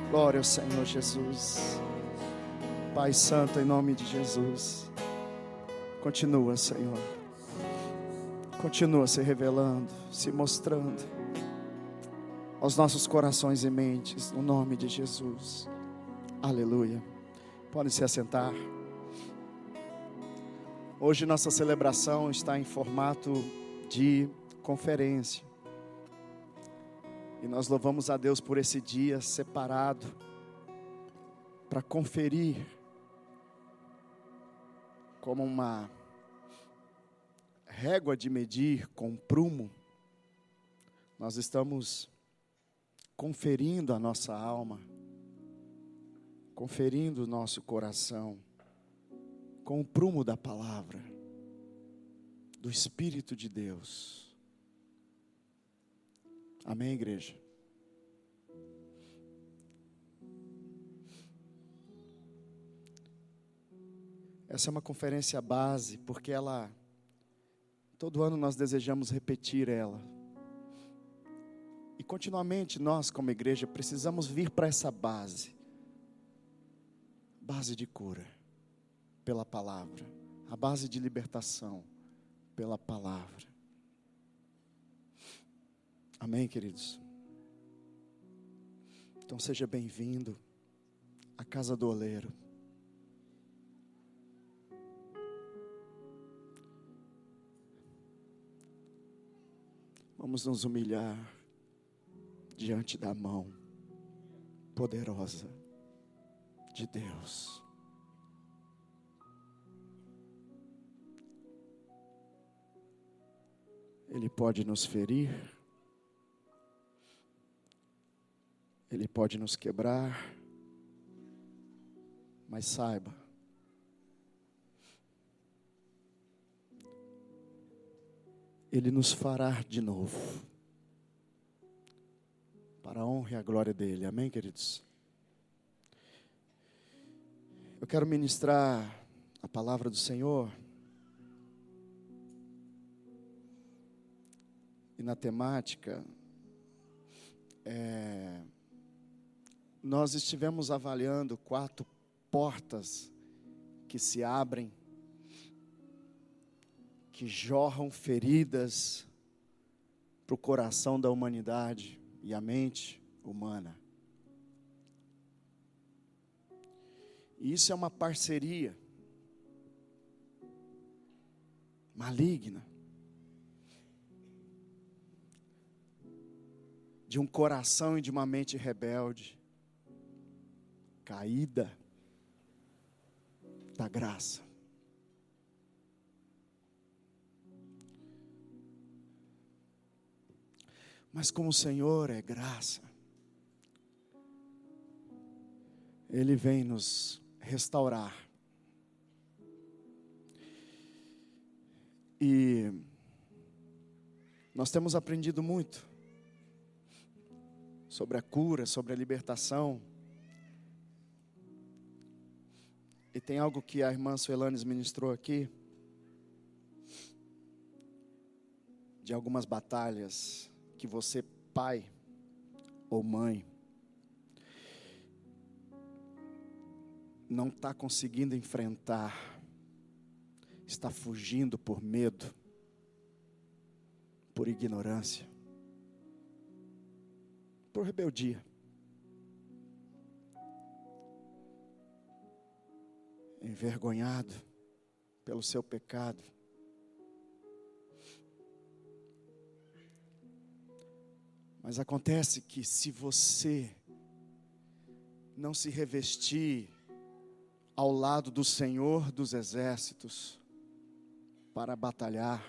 Glória ao Senhor Jesus. Pai Santo, em nome de Jesus, continua, Senhor. Continua se revelando, se mostrando aos nossos corações e mentes, no nome de Jesus. Aleluia. Podem se assentar. Hoje nossa celebração está em formato de conferência. E nós louvamos a Deus por esse dia separado para conferir como uma régua de medir com prumo. Nós estamos conferindo a nossa alma, conferindo o nosso coração com o prumo da palavra, do Espírito de Deus. Amém, igreja? Essa é uma conferência base, porque todo ano nós desejamos repetir ela. E continuamente nós, como igreja, precisamos vir para essa base. Base de cura, pela palavra. A base de libertação, pela palavra. Amém, queridos? Então seja bem-vindo à casa do oleiro. Vamos nos humilhar diante da mão poderosa de Deus. Ele pode nos ferir, Ele pode nos quebrar, mas saiba, Ele nos fará de novo, para a honra e a glória dEle. Amém, queridos? Eu quero ministrar a palavra do Senhor. E na temática, nós estivemos avaliando 4 portas que se abrem, que jorram feridas para o coração da humanidade e a mente humana. E isso é uma parceria maligna de um coração e de uma mente rebelde, caída da graça. Mas como o Senhor é graça, Ele vem nos restaurar. E nós temos aprendido muito sobre a cura, sobre a libertação. E tem algo que a irmã Suelanes ministrou aqui, de algumas batalhas que você, pai ou mãe, não está conseguindo enfrentar, está fugindo por medo, por ignorância, por rebeldia. Envergonhado pelo seu pecado. Mas acontece que se você não se revestir ao lado do Senhor dos exércitos para batalhar,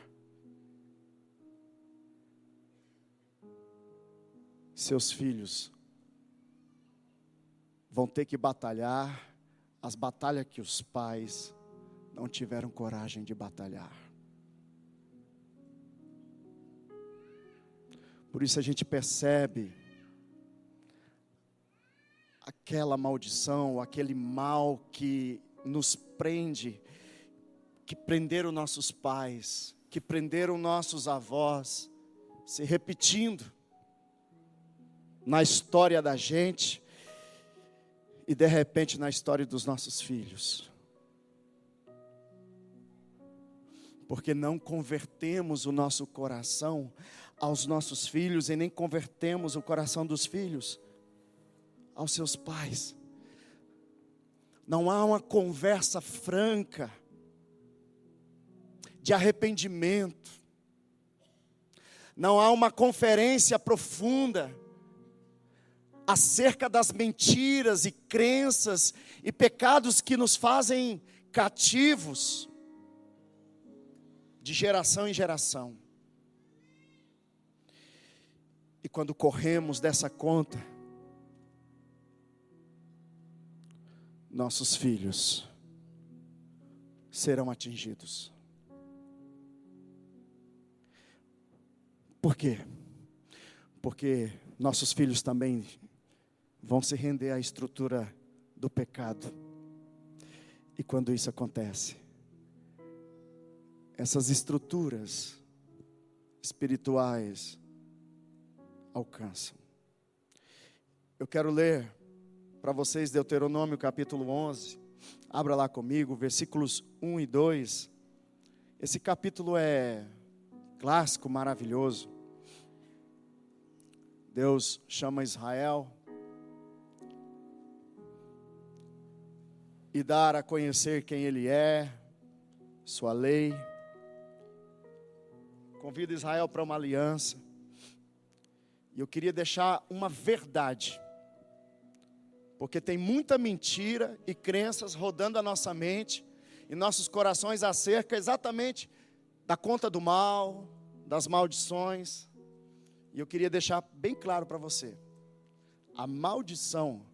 seus filhos vão ter que batalhar as batalhas que os pais não tiveram coragem de batalhar. Por isso a gente percebe aquela maldição, aquele mal que nos prende, que prenderam nossos pais, que prenderam nossos avós, se repetindo. na história da gente e de repente na história dos nossos filhos. Porque não convertemos o nosso coração aos nossos filhos e nem convertemos o coração dos filhos aos seus pais. Não há uma conversa franca de arrependimento. Não há uma conferência profunda acerca das mentiras e crenças e pecados que nos fazem cativos de geração em geração. E quando corremos dessa conta, nossos filhos serão atingidos. Por quê? Porque nossos filhos também vão se render à estrutura do pecado. E quando isso acontece, essas estruturas espirituais alcançam. Eu quero ler para vocês Deuteronômio capítulo 11. Abra lá comigo, versículos 1 e 2. Esse capítulo é clássico, maravilhoso. Deus chama Israel e dar a conhecer quem Ele é, sua lei. Convida Israel para uma aliança. E eu queria deixar uma verdade, porque tem muita mentira e crenças rodando a nossa mente e nossos corações acerca exatamente da conta do mal, das maldições. E eu queria deixar bem claro para você: a maldição,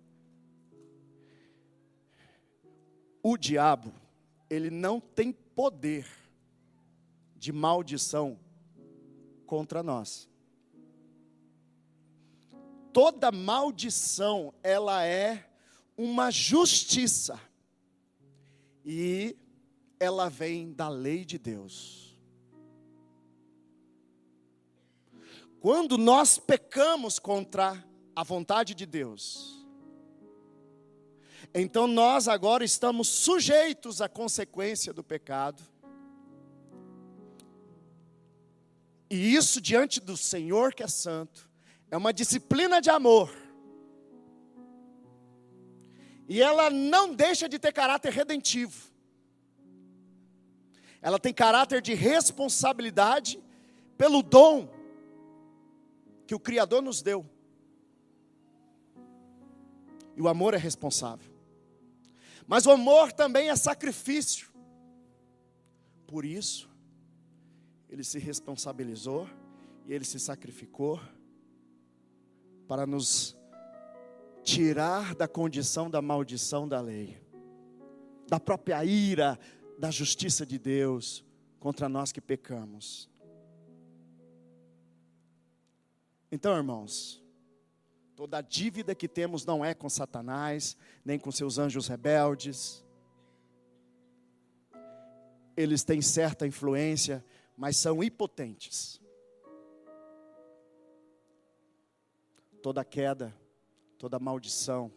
o diabo, ele não tem poder de maldição contra nós. Toda maldição, ela é uma justiça. E ela vem da lei de Deus. Quando nós pecamos contra a vontade de Deus, então nós agora estamos sujeitos à consequência do pecado. E isso diante do Senhor que é santo, é uma disciplina de amor. E ela não deixa de ter caráter redentivo. Ela tem caráter de responsabilidade pelo dom que o Criador nos deu. E o amor é responsável. Mas o amor também é sacrifício. Por isso, Ele se responsabilizou e Ele se sacrificou para nos tirar da condição da maldição da lei, da própria ira, da justiça de Deus contra nós que pecamos. Então, irmãos, toda a dívida que temos não é com Satanás, nem com seus anjos rebeldes. Eles têm certa influência, mas são impotentes. Toda queda, toda maldição,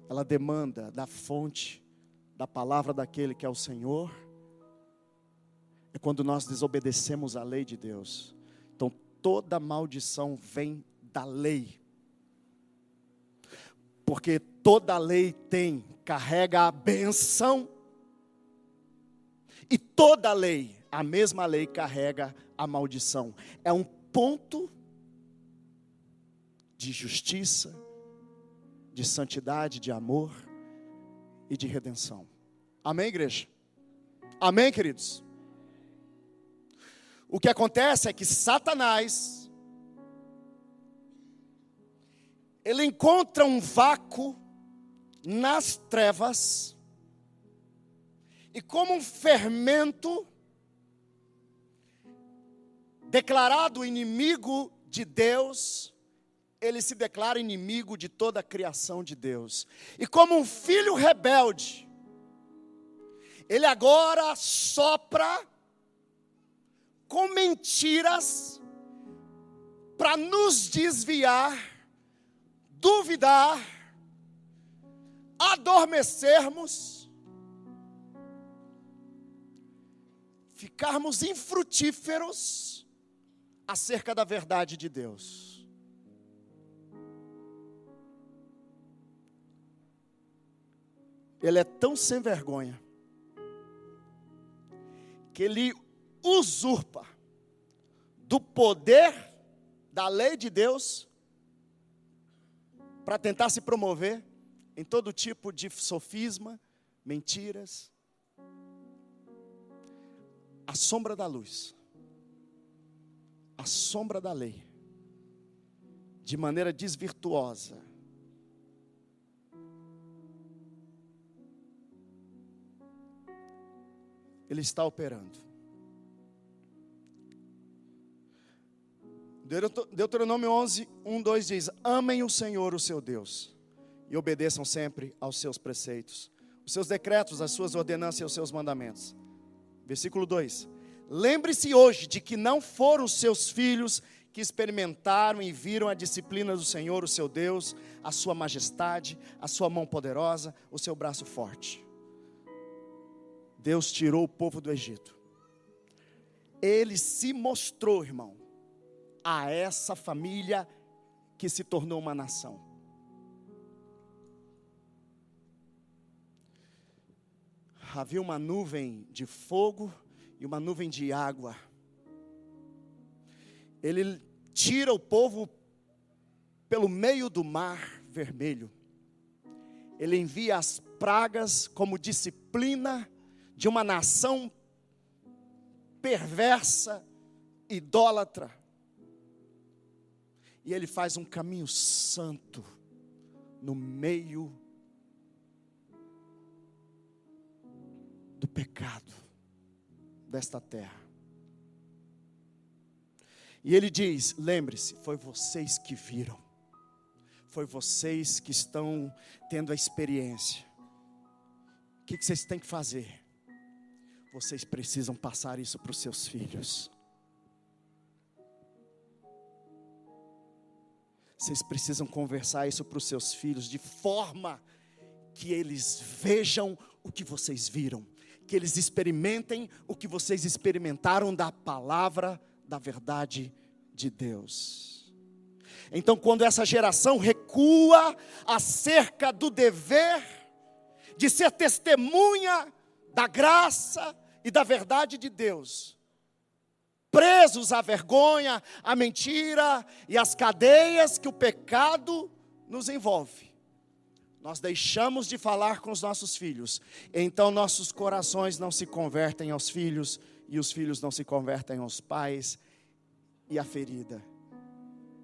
ela demanda da fonte, da palavra daquele que é o Senhor. É quando nós desobedecemos a lei de Deus. Então, toda maldição vem da lei. Porque toda lei carrega a benção. E toda lei, a mesma lei, carrega a maldição. É um ponto de justiça, de santidade, de amor e de redenção. Amém, igreja? Amém, queridos? O que acontece é que Satanás, ele encontra um vácuo nas trevas, e como um fermento, declarado inimigo de Deus, ele se declara inimigo de toda a criação de Deus. E como um filho rebelde, ele agora sopra com mentiras para nos desviar, duvidar, adormecermos, ficarmos infrutíferos acerca da verdade de Deus. Ele é tão sem vergonha que ele usurpa do poder da lei de Deus para tentar se promover em todo tipo de sofisma, mentiras. A sombra da luz, a sombra da lei, de maneira desvirtuosa. Ele está operando. Deuteronômio 11, 1, 2 diz: amem o Senhor, o seu Deus, e obedeçam sempre aos seus preceitos, os seus decretos, as suas ordenanças e os seus mandamentos. Versículo 2: lembre-se hoje de que não foram os seus filhos que experimentaram e viram a disciplina do Senhor, o seu Deus, a sua majestade, a sua mão poderosa, o seu braço forte. Deus tirou o povo do Egito. Ele se mostrou, irmão, a essa família que se tornou uma nação. Havia uma nuvem de fogo e uma nuvem de água. Ele tira o povo pelo meio do mar vermelho. Ele envia as pragas como disciplina de uma nação perversa, idólatra. E ele faz um caminho santo no meio do pecado desta terra. E ele diz: lembre-se, foi vocês que viram, foi vocês que estão tendo a experiência. O que vocês têm que fazer? Vocês precisam passar isso para os seus filhos. Vocês precisam conversar isso para os seus filhos, de forma que eles vejam o que vocês viram, que eles experimentem o que vocês experimentaram da palavra, da verdade de Deus. Então, quando essa geração recua acerca do dever de ser testemunha da graça e da verdade de Deus, presos à vergonha, à mentira e às cadeias que o pecado nos envolve, nós deixamos de falar com os nossos filhos. Então nossos corações não se convertem aos filhos, e os filhos não se convertem aos pais, e a ferida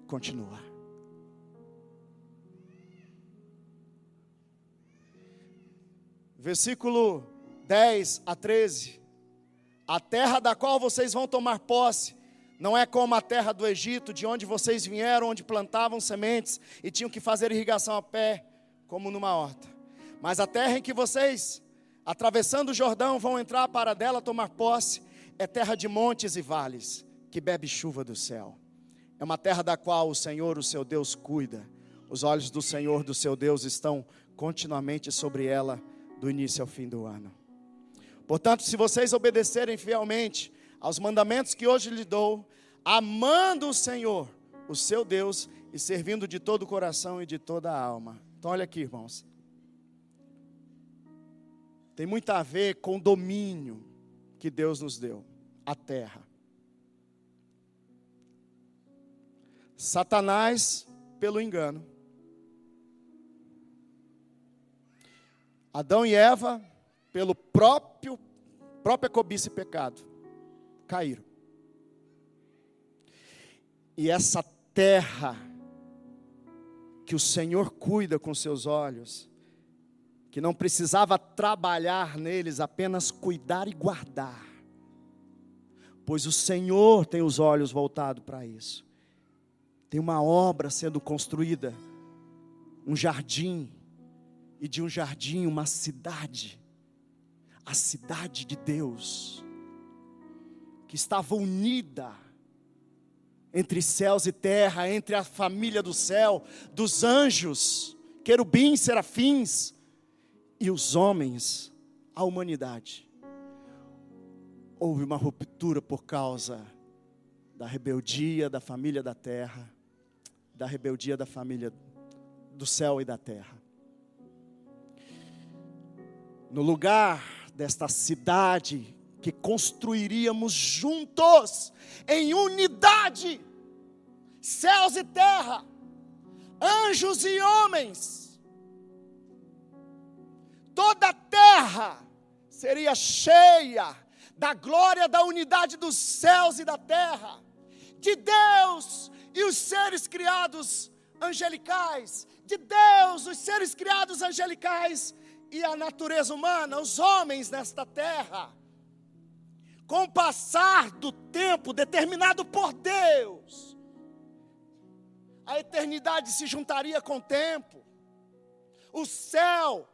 continua. Versículo 10 a 13: a terra da qual vocês vão tomar posse não é como a terra do Egito, de onde vocês vieram, onde plantavam sementes e tinham que fazer irrigação a pé, como numa horta. Mas a terra em que vocês, atravessando o Jordão, vão entrar para dela tomar posse, é terra de montes e vales, que bebe chuva do céu. É uma terra da qual o Senhor, o seu Deus, cuida. Os olhos do Senhor, do seu Deus, estão continuamente sobre ela, do início ao fim do ano. Portanto, se vocês obedecerem fielmente aos mandamentos que hoje lhe dou, amando o Senhor, o seu Deus, e servindo de todo o coração e de toda a alma. Então olha aqui, irmãos, tem muito a ver com o domínio que Deus nos deu, a terra. Satanás, pelo engano, Adão e Eva, pelo própria cobiça e pecado, caíram. E essa terra que o Senhor cuida com seus olhos, que não precisava trabalhar neles, apenas cuidar e guardar, pois o Senhor tem os olhos voltados para isso. Tem uma obra sendo construída, um jardim, e de um jardim uma cidade, a cidade de Deus, que estava unida entre céus e terra, entre a família do céu, dos anjos, querubins, serafins, e os homens, a humanidade. Houve uma ruptura por causa da rebeldia da família da terra, da rebeldia da família do céu e da terra. No lugar desta cidade que construiríamos juntos, em unidade, céus e terra, anjos e homens, toda a terra seria cheia da glória da unidade dos céus e da terra, de Deus e os seres criados angelicais, de Deus, os seres criados angelicais e a natureza humana, os homens nesta terra. Com o passar do tempo determinado por Deus, a eternidade se juntaria com o tempo, o céu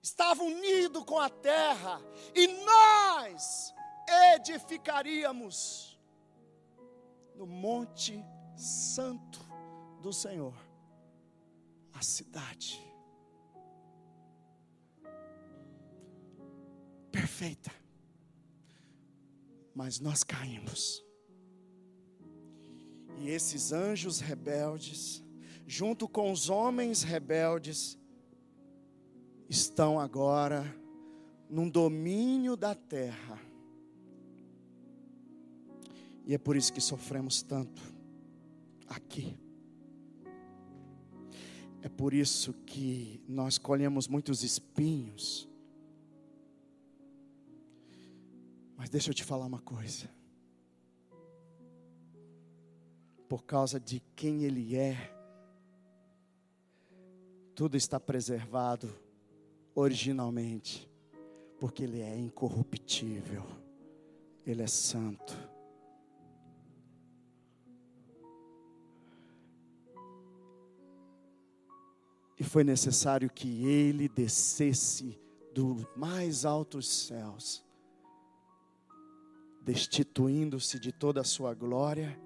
estava unido com a terra, e nós edificaríamos no Monte Santo do Senhor, a cidade perfeita. Mas nós caímos. E esses anjos rebeldes, junto com os homens rebeldes, estão agora num domínio da terra. E é por isso que sofremos tanto aqui. É por isso que nós colhemos muitos espinhos. Mas deixa eu te falar uma coisa. Por causa de quem Ele é, tudo está preservado originalmente, porque Ele é incorruptível, Ele é santo. E foi necessário que Ele descesse dos mais altos céus, destituindo-se de toda a sua glória,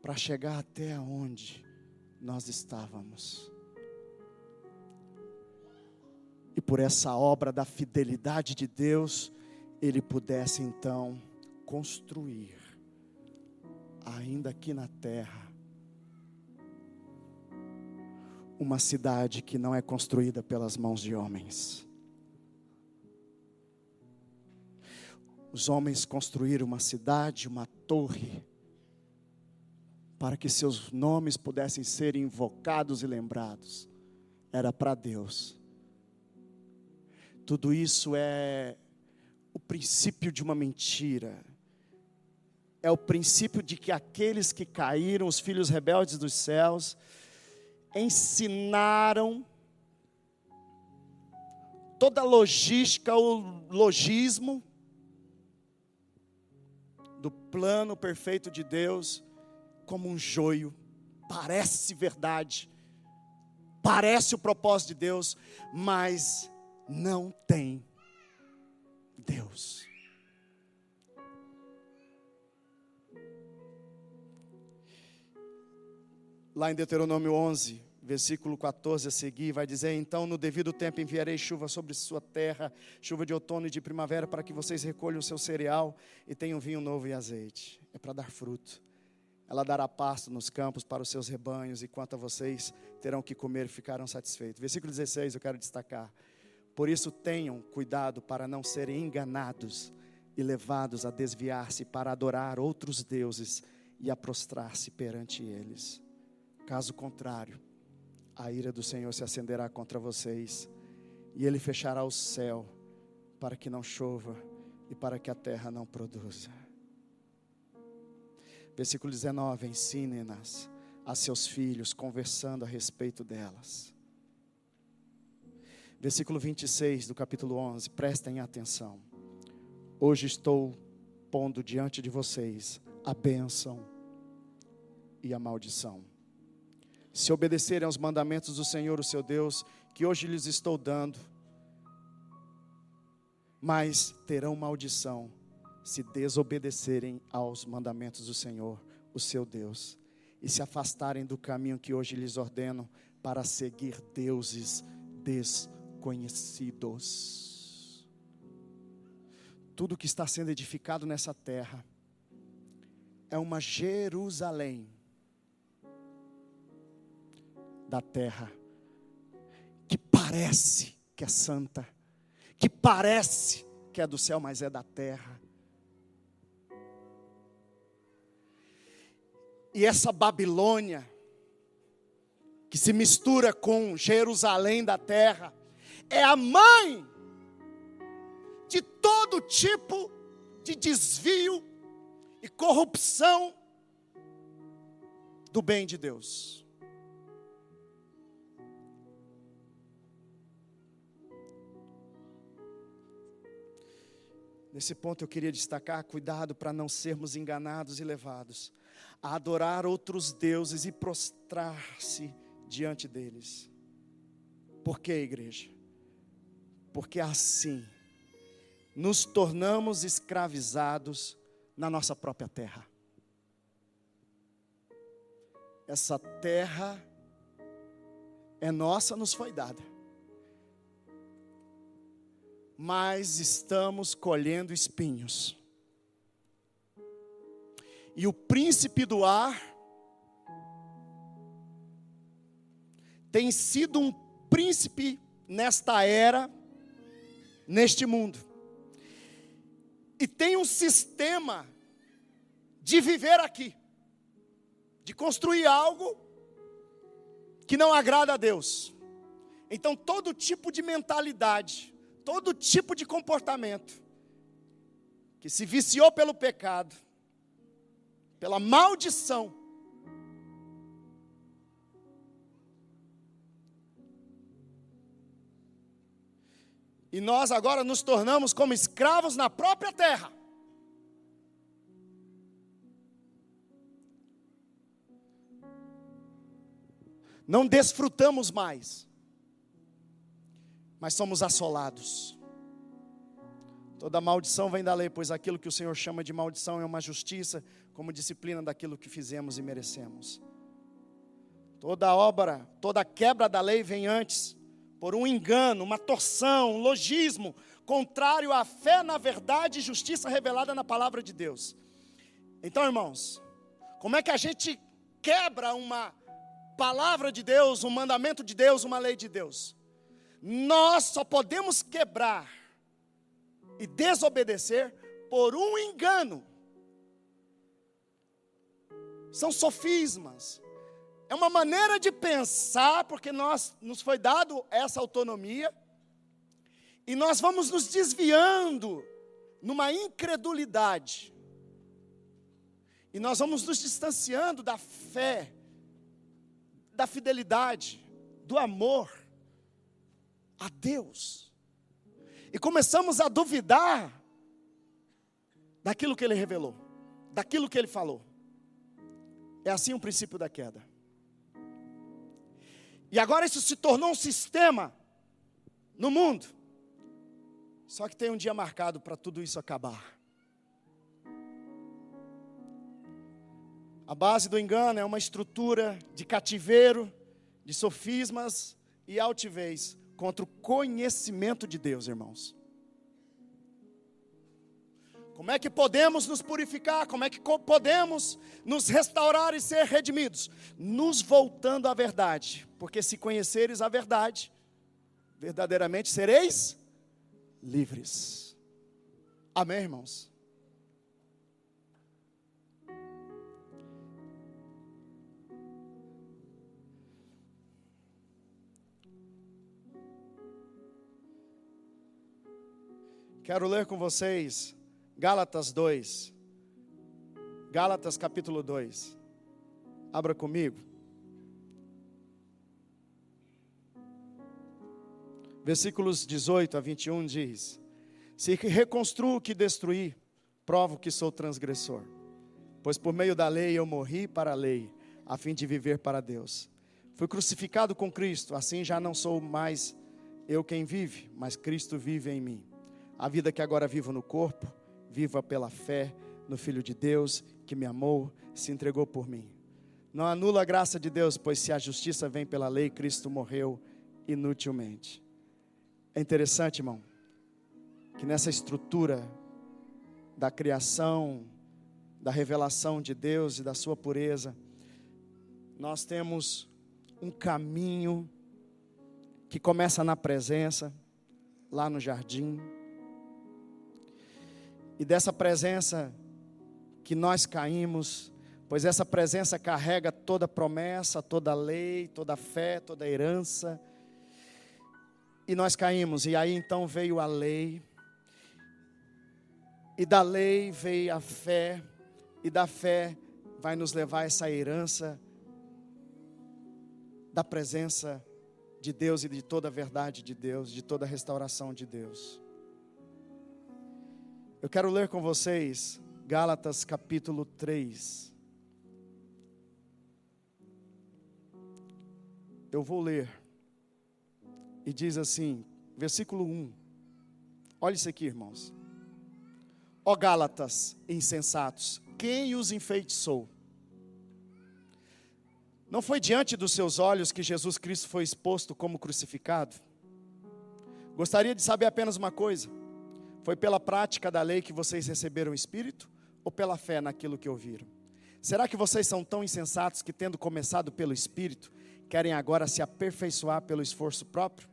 para chegar até onde nós estávamos. E por essa obra da fidelidade de Deus, Ele pudesse então construir, ainda aqui na terra, uma cidade que não é construída pelas mãos de homens. Os homens construíram uma cidade, uma torre, para que seus nomes pudessem ser invocados e lembrados. Era para Deus. Tudo isso é o princípio de uma mentira. É o princípio de que aqueles que caíram, os filhos rebeldes dos céus, ensinaram toda a logística, o logismo do plano perfeito de Deus, como um joio. Parece verdade, parece o propósito de Deus, mas não tem Deus. Lá em Deuteronômio 11, versículo 14 a seguir, vai dizer: então no devido tempo enviarei chuva sobre sua terra, chuva de outono e de primavera, para que vocês recolham o seu cereal e tenham vinho novo e azeite. É para dar fruto. Ela dará pasto nos campos para os seus rebanhos, e quanto a vocês, terão que comer e ficarão satisfeitos. Versículo 16 eu quero destacar: por isso tenham cuidado para não serem enganados e levados a desviar-se para adorar outros deuses e a prostrar-se perante eles. Caso contrário, a ira do Senhor se acenderá contra vocês, e Ele fechará o céu para que não chova e para que a terra não produza. Versículo 19: ensinem-nas a seus filhos, conversando a respeito delas. Versículo 26 do capítulo 11, prestem atenção. Hoje estou pondo diante de vocês a bênção e a maldição. Se obedecerem aos mandamentos do Senhor, o seu Deus, que hoje lhes estou dando, mas terão maldição se desobedecerem aos mandamentos do Senhor, o seu Deus e se afastarem do caminho que hoje lhes ordeno para seguir deuses desconhecidos. Tudo que está sendo edificado nessa terra é uma Jerusalém da terra, que parece que é santa, que parece que é do céu, mas é da terra. E essa Babilônia, que se mistura com Jerusalém da terra, é a mãe de todo tipo de desvio e corrupção do bem de Deus. Nesse ponto eu queria destacar, cuidado para não sermos enganados e levados a adorar outros deuses e prostrar-se diante deles. Por quê, igreja? Porque assim nos tornamos escravizados na nossa própria terra. Essa terra é nossa, nos foi dada. Mas estamos colhendo espinhos. E o príncipe do ar tem sido um príncipe nesta era, neste mundo. E tem um sistema de viver aqui, de construir algo que não agrada a Deus. Então todo tipo de mentalidade, todo tipo de comportamento que se viciou pelo pecado, pela maldição, e nós agora nos tornamos como escravos na própria terra. Não desfrutamos mais, mas somos assolados. Toda maldição vem da lei, pois aquilo que o Senhor chama de maldição é uma justiça, como disciplina daquilo que fizemos e merecemos. Toda obra, toda quebra da lei vem antes, por um engano, uma torção, um logismo, contrário à fé na verdade e justiça revelada na palavra de Deus. Então, irmãos, como é que a gente quebra uma palavra de Deus, um mandamento de Deus, uma lei de Deus? Nós só podemos quebrar e desobedecer por um engano. São sofismas. É uma maneira de pensar, porque nos foi dado essa autonomia, e nós vamos nos desviando numa incredulidade. E nós vamos nos distanciando da fé, da fidelidade, do amor a Deus. E começamos a duvidar daquilo que Ele revelou, daquilo que Ele falou. É assim o princípio da queda. E agora isso se tornou um sistema no mundo. Só que tem um dia marcado para tudo isso acabar. A base do engano é uma estrutura de cativeiro, de sofismas e altivez contra o conhecimento de Deus, irmãos. Como é que podemos nos purificar? Como é que podemos nos restaurar e ser redimidos? Nos voltando à verdade. Porque se conheceres a verdade, verdadeiramente sereis livres. Amém, irmãos? Quero ler com vocês Gálatas 2. Gálatas capítulo 2. Abra comigo. Versículos 18 a 21 diz: Se reconstruo o que destruí, provo que sou transgressor. Pois por meio da lei eu morri para a lei, a fim de viver para Deus. Fui crucificado com Cristo, assim já não sou mais eu quem vive, mas Cristo vive em mim. A vida que agora vivo no corpo, viva pela fé no Filho de Deus, que me amou, se entregou por mim. Não anula a graça de Deus, pois se a justiça vem pela lei, Cristo morreu inutilmente. É interessante, irmão, que nessa estrutura da criação, da revelação de Deus e da sua pureza, nós temos um caminho que começa na presença, lá no jardim. E dessa presença que nós caímos, pois essa presença carrega toda promessa, toda lei, toda fé, toda herança. E nós caímos, e aí então veio a lei. E da lei veio a fé, e da fé vai nos levar a essa herança da presença de Deus e de toda a verdade de Deus, de toda a restauração de Deus. Eu quero ler com vocês Gálatas capítulo 3. Eu vou ler. E diz assim, versículo 1. Olha isso aqui, irmãos. Ó Gálatas insensatos, quem os enfeitiçou? Não foi diante dos seus olhos que Jesus Cristo foi exposto como crucificado? Gostaria de saber apenas uma coisa. Foi pela prática da lei que vocês receberam o Espírito? Ou pela fé naquilo que ouviram? Será que vocês são tão insensatos que, tendo começado pelo Espírito, querem agora se aperfeiçoar pelo esforço próprio?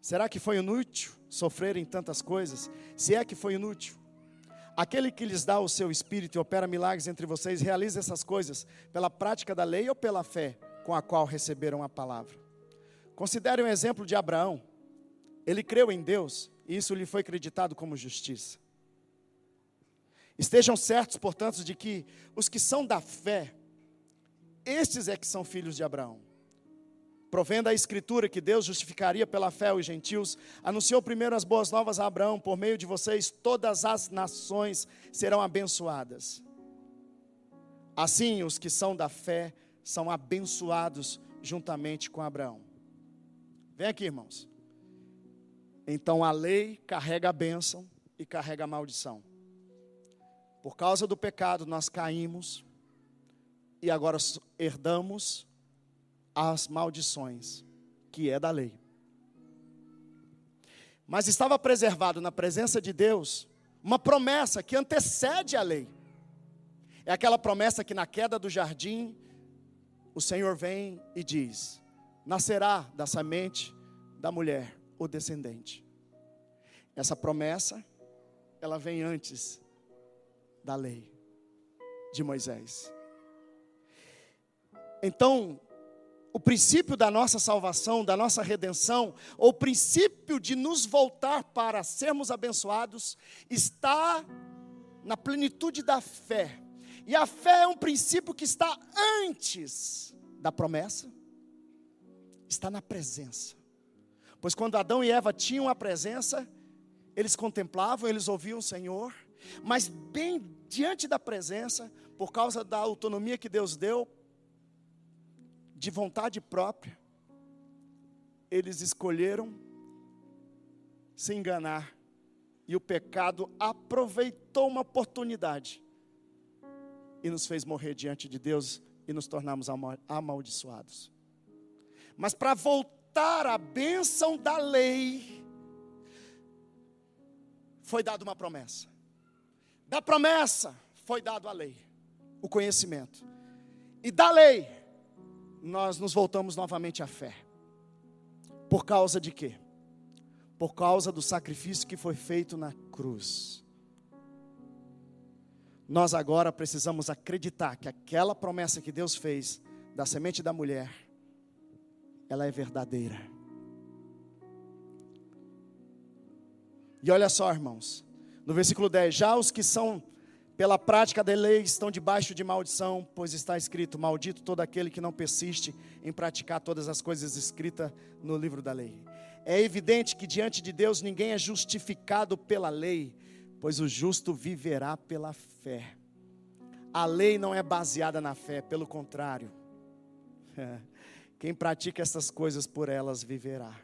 Será que foi inútil sofrerem tantas coisas? Se é que foi inútil. Aquele que lhes dá o seu Espírito e opera milagres entre vocês, realiza essas coisas pela prática da lei ou pela fé com a qual receberam a palavra? Considere um exemplo de Abraão. Ele creu em Deus e isso lhe foi acreditado como justiça. Estejam certos, portanto, de que os que são da fé, estes é que são filhos de Abraão. Provendo a Escritura que Deus justificaria pela fé os gentios, anunciou primeiro as boas novas a Abraão: por meio de vocês todas as nações serão abençoadas. Assim, os que são da fé são abençoados juntamente com Abraão. Vem aqui, irmãos. Então a lei carrega a bênção e carrega a maldição. Por causa do pecado nós caímos e agora herdamos as maldições, que é da lei. Mas estava preservado na presença de Deus uma promessa que antecede a lei. É aquela promessa que na queda do jardim o Senhor vem e diz: nascerá da semente da mulher o descendente. Essa promessa, ela vem antes da lei de Moisés. Então, o princípio da nossa salvação, da nossa redenção, ou o princípio de nos voltar para sermos abençoados, está na plenitude da fé. E a fé é um princípio que está antes da promessa, está na presença. Pois quando Adão e Eva tinham a presença, eles contemplavam, eles ouviam o Senhor, mas bem diante da presença, por causa da autonomia que Deus deu, de vontade própria, eles escolheram se enganar, e o pecado aproveitou uma oportunidade, e nos fez morrer diante de Deus, e nos tornamos amaldiçoados. Mas para voltar à bênção da lei, foi dada uma promessa. Da promessa foi dado a lei, o conhecimento. E da lei, nós nos voltamos novamente à fé. Por causa de quê? Por causa do sacrifício que foi feito na cruz. Nós agora precisamos acreditar que aquela promessa que Deus fez da semente da mulher, ela é verdadeira. E olha só, irmãos, no versículo 10, já os que são pela prática da lei estão debaixo de maldição, pois está escrito: maldito todo aquele que não persiste em praticar todas as coisas escritas no livro da lei. É evidente que diante de Deus ninguém é justificado pela lei, pois o justo viverá pela fé. A lei não é baseada na fé, pelo contrário. Quem pratica essas coisas por elas viverá.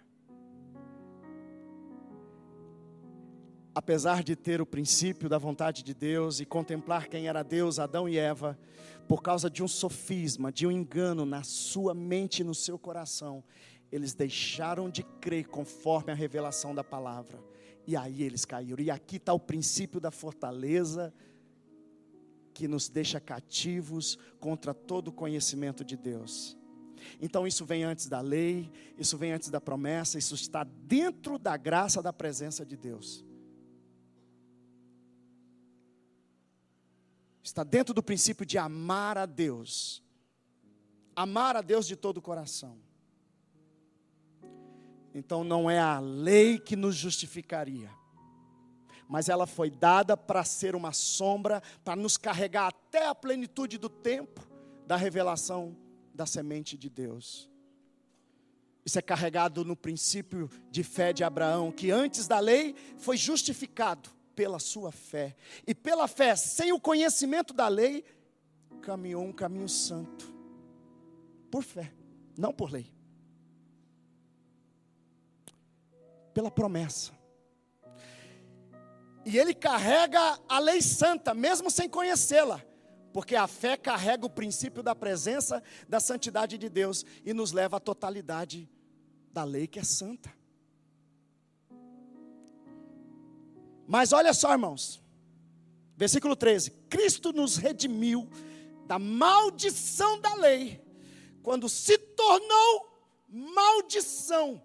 apesar de ter o princípio da vontade de Deus e contemplar quem era Deus, Adão e Eva, por causa de um sofisma, de um engano na sua mente e no seu coração, eles deixaram de crer conforme a revelação da palavra. E aí eles caíram. E aqui está o princípio da fortaleza, que nos deixa cativos contra todo o conhecimento de Deus. Então isso vem antes da lei, isso vem antes da promessa, isso está dentro da graça da presença de Deus. Está dentro do princípio de amar a Deus. Amar a Deus de todo o coração. Então não é a lei que nos justificaria, mas ela foi dada para ser uma sombra, para nos carregar até a plenitude do tempo da revelação da semente de Deus. Isso é carregado no princípio de fé de Abraão, que antes da lei foi justificado pela sua fé. E pela fé, sem o conhecimento da lei, caminhou um caminho santo. Por fé, não por lei. Pela promessa. E ele carrega a lei santa, mesmo sem conhecê-la. Porque a fé carrega o princípio da presença, da santidade de Deus. E nos leva à totalidade da lei que é santa. Mas olha só, irmãos. Versículo 13. Cristo nos redimiu da maldição da lei, quando se tornou maldição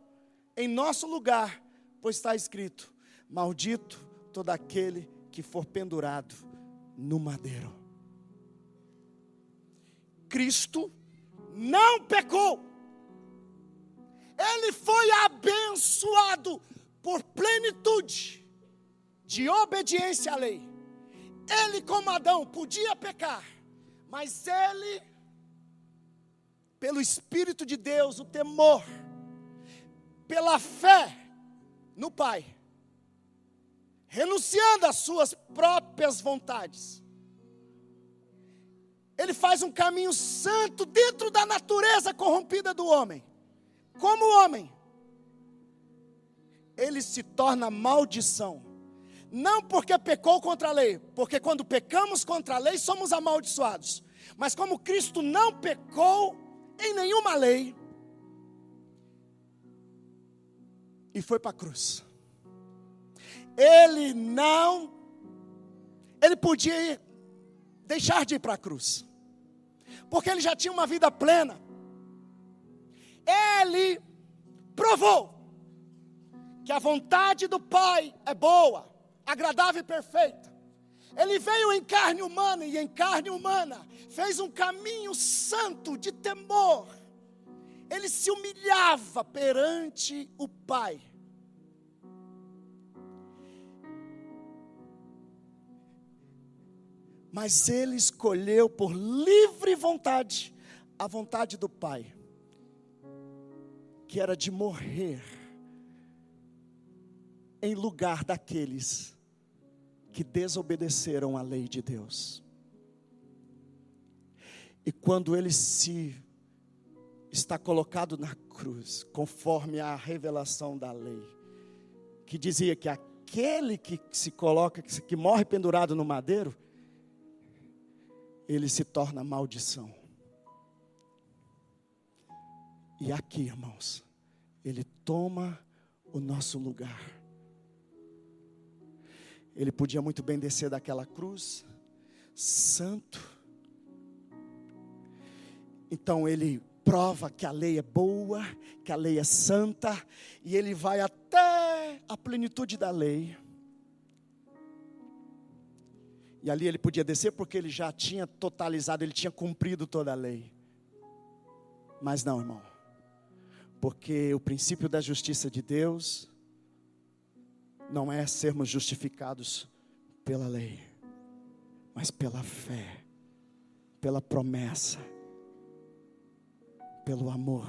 em nosso lugar, pois está escrito: maldito todo aquele que for pendurado no madeiro. Cristo não pecou. Ele foi abençoado por plenitude de obediência à lei. Ele, como Adão, podia pecar, mas ele, pelo Espírito de Deus, o temor, pela fé no Pai, renunciando às suas próprias vontades, ele faz um caminho santo dentro da natureza corrompida do homem. Como homem, ele se torna maldição. Não porque pecou contra a lei, porque quando pecamos contra a lei somos amaldiçoados. Mas como Cristo não pecou em nenhuma lei, e foi para a cruz. Ele podia deixar de ir para a cruz, porque ele já tinha uma vida plena. Ele provou que a vontade do Pai é boa, agradável e perfeita. Ele veio em carne humana, e em carne humana fez um caminho santo de temor. Ele se humilhava perante o Pai. Mas ele escolheu por livre vontade a vontade do Pai, que era de morrer em lugar daqueles que desobedeceram à lei de Deus. E quando ele está colocado na cruz, conforme a revelação da lei, que dizia que aquele que se coloca, que morre pendurado no madeiro, ele se torna maldição. E aqui, irmãos, ele toma o nosso lugar. Ele podia muito bem descer daquela cruz, santo. Então ele prova que a lei é boa, que a lei é santa, e ele vai até a plenitude da lei. E ali ele podia descer porque ele já tinha totalizado, ele tinha cumprido toda a lei. Mas não, irmão. Porque o princípio da justiça de Deus não é sermos justificados pela lei, mas pela fé, pela promessa, pelo amor.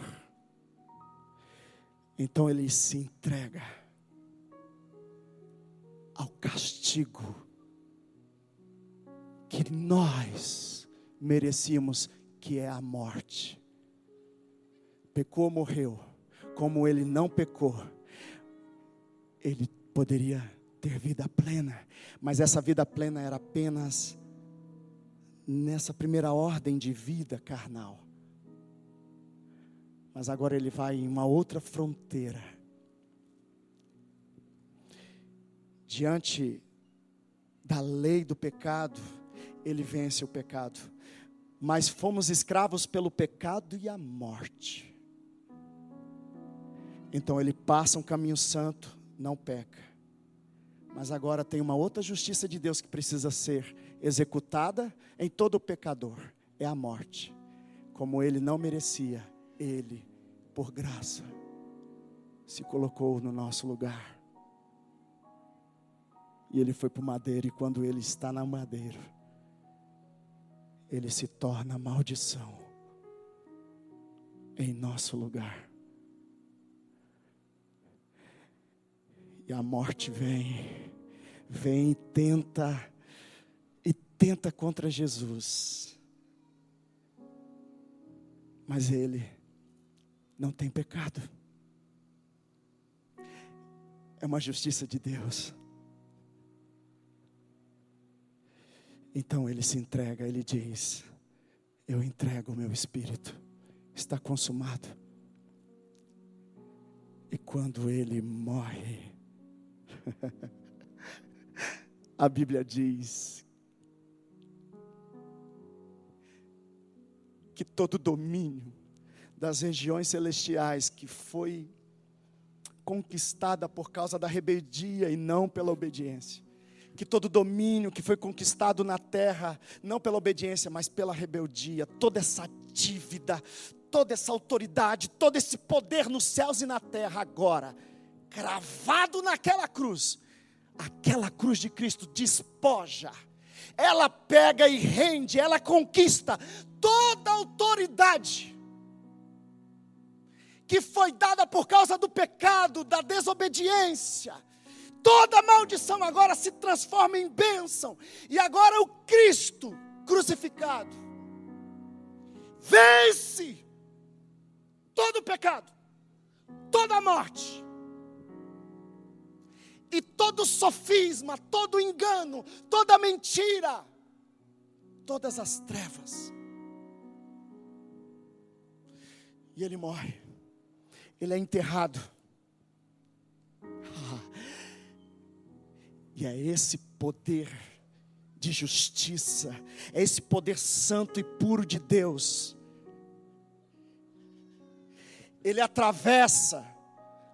Então ele se entrega ao castigo que nós merecíamos, que é a morte. Pecou, morreu. Como ele não pecou, ele poderia ter vida plena. Mas essa vida plena era apenas nessa primeira ordem de vida carnal. Mas agora ele vai em uma outra fronteira. Diante da lei do pecado, ele vence o pecado. Mas fomos escravos pelo pecado e a morte. Então ele passa um caminho santo, não peca. Mas agora tem uma outra justiça de Deus que precisa ser executada em todo pecador. É a morte. Como ele não merecia, ele, por graça, se colocou no nosso lugar. E ele foi para o madeiro, e quando ele está na madeira, ele se torna maldição em nosso lugar. E a morte vem e tenta contra Jesus. Mas ele não tem pecado. É uma justiça de Deus. Então ele se entrega, ele diz: eu entrego o meu espírito, está consumado. E quando ele morre, a Bíblia diz que todo domínio das regiões celestiais que foi conquistada por causa da rebeldia e não pela obediência, que todo domínio que foi conquistado na terra, não pela obediência, mas pela rebeldia, toda essa dívida, toda essa autoridade, todo esse poder nos céus e na terra agora, cravado naquela cruz, aquela cruz de Cristo despoja, ela pega e rende, ela conquista toda a autoridade que foi dada por causa do pecado, da desobediência. Toda maldição agora se transforma em bênção. E agora o Cristo crucificado vence todo o pecado, toda a morte, e todo sofisma, todo engano, toda mentira, todas as trevas. E ele morre, ele é enterrado. E é esse poder de justiça, é esse poder santo e puro de Deus. Ele atravessa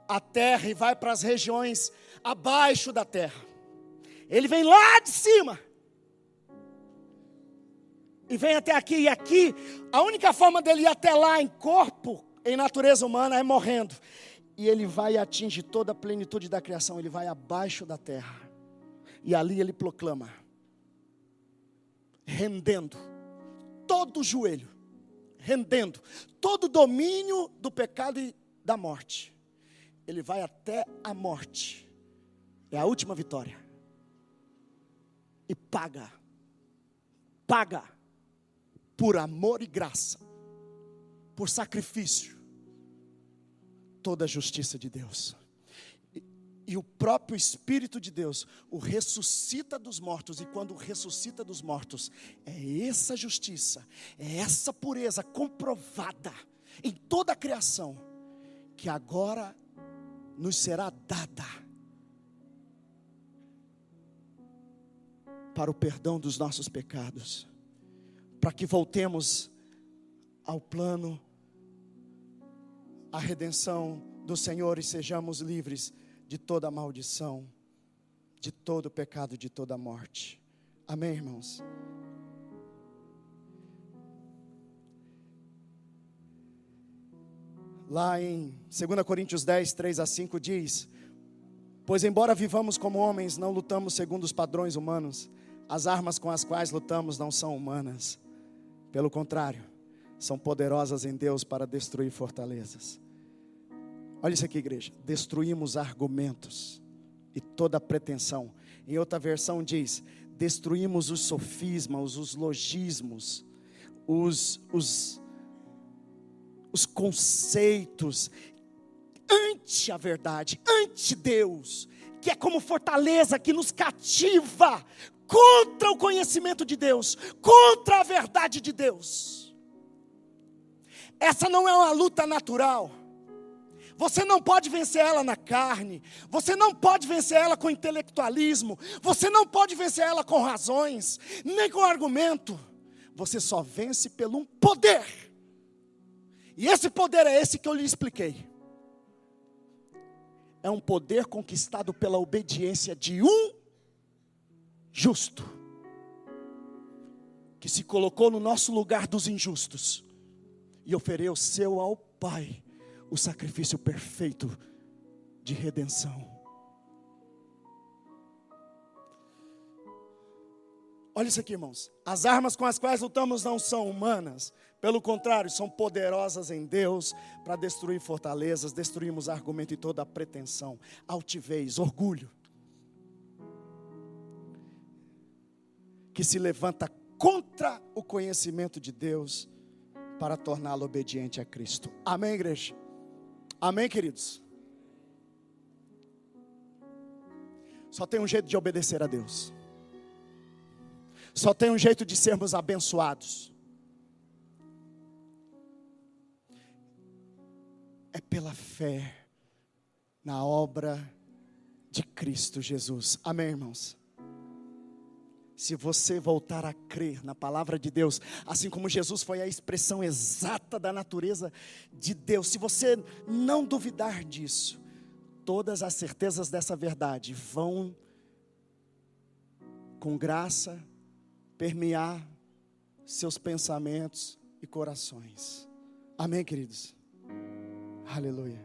a terra e vai para as regiões abaixo da terra. Ele vem lá de cima e vem até aqui. E aqui, a única forma dele ir até lá em corpo, em natureza humana, é morrendo. E ele vai e atinge toda a plenitude da criação. Ele vai abaixo da terra. E ali ele proclama, rendendo todo o joelho, rendendo todo o domínio do pecado e da morte. Ele vai até a morte. É a última vitória. E paga por amor e graça, por sacrifício, toda a justiça de Deus. E o próprio Espírito de Deus o ressuscita dos mortos. E quando ressuscita dos mortos, é essa justiça, é essa pureza comprovada em toda a criação, que agora nos será dada para o perdão dos nossos pecados, para que voltemos ao plano, à redenção do Senhor e sejamos livres de toda maldição, de todo pecado, de toda morte. Amém, irmãos? Lá em 2 Coríntios 10, 3-5 diz: pois embora vivamos como homens, não lutamos segundo os padrões humanos. As armas com as quais lutamos não são humanas. Pelo contrário, são poderosas em Deus para destruir fortalezas. Olha isso aqui, igreja. Destruímos argumentos e toda pretensão. Em outra versão diz: destruímos os sofismas, os logismos, os conceitos anti a verdade, anti Deus, que é como fortaleza, que nos cativa contra o conhecimento de Deus, contra a verdade de Deus. Essa não é uma luta natural. Você não pode vencer ela na carne, você não pode vencer ela com intelectualismo, você não pode vencer ela com razões, nem com argumento. Você só vence pelo um poder. E esse poder é esse que eu lhe expliquei. É um poder conquistado pela obediência de um justo, que se colocou no nosso lugar dos injustos e ofereceu ao Pai o sacrifício perfeito de redenção. Olha isso aqui, irmãos. As armas com as quais lutamos não são humanas. Pelo contrário, são poderosas em Deus para destruir fortalezas, destruirmos argumento e toda a pretensão, altivez, orgulho, que se levanta contra o conhecimento de Deus para torná-lo obediente a Cristo. Amém, igreja? Amém, queridos? Só tem um jeito de obedecer a Deus. Só tem um jeito de sermos abençoados. É pela fé na obra de Cristo Jesus. Amém, irmãos? Se você voltar a crer na palavra de Deus, assim como Jesus foi a expressão exata da natureza de Deus, se você não duvidar disso, todas as certezas dessa verdade vão, com graça, permear seus pensamentos e corações. Amém, queridos? Aleluia.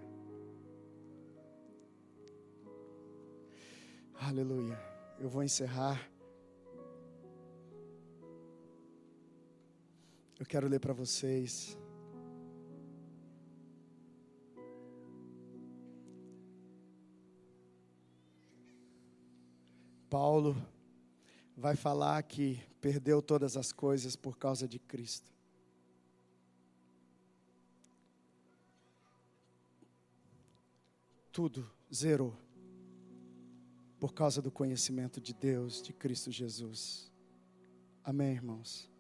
Aleluia. Eu vou encerrar. Eu quero ler para vocês. Paulo vai falar que perdeu todas as coisas por causa de Cristo. Tudo zerou por causa do conhecimento de Deus, de Cristo Jesus. Amém, irmãos?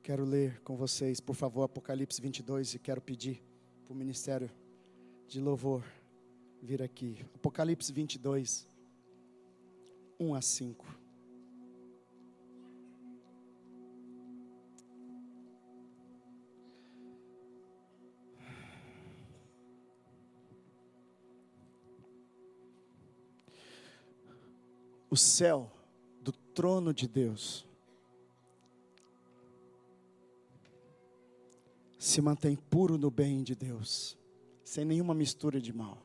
Quero ler com vocês, por favor, Apocalipse 22, e quero pedir para o ministério de louvor vir aqui. Apocalipse 22, 1 a 5. O céu do trono de Deus se mantém puro no bem de Deus, sem nenhuma mistura de mal.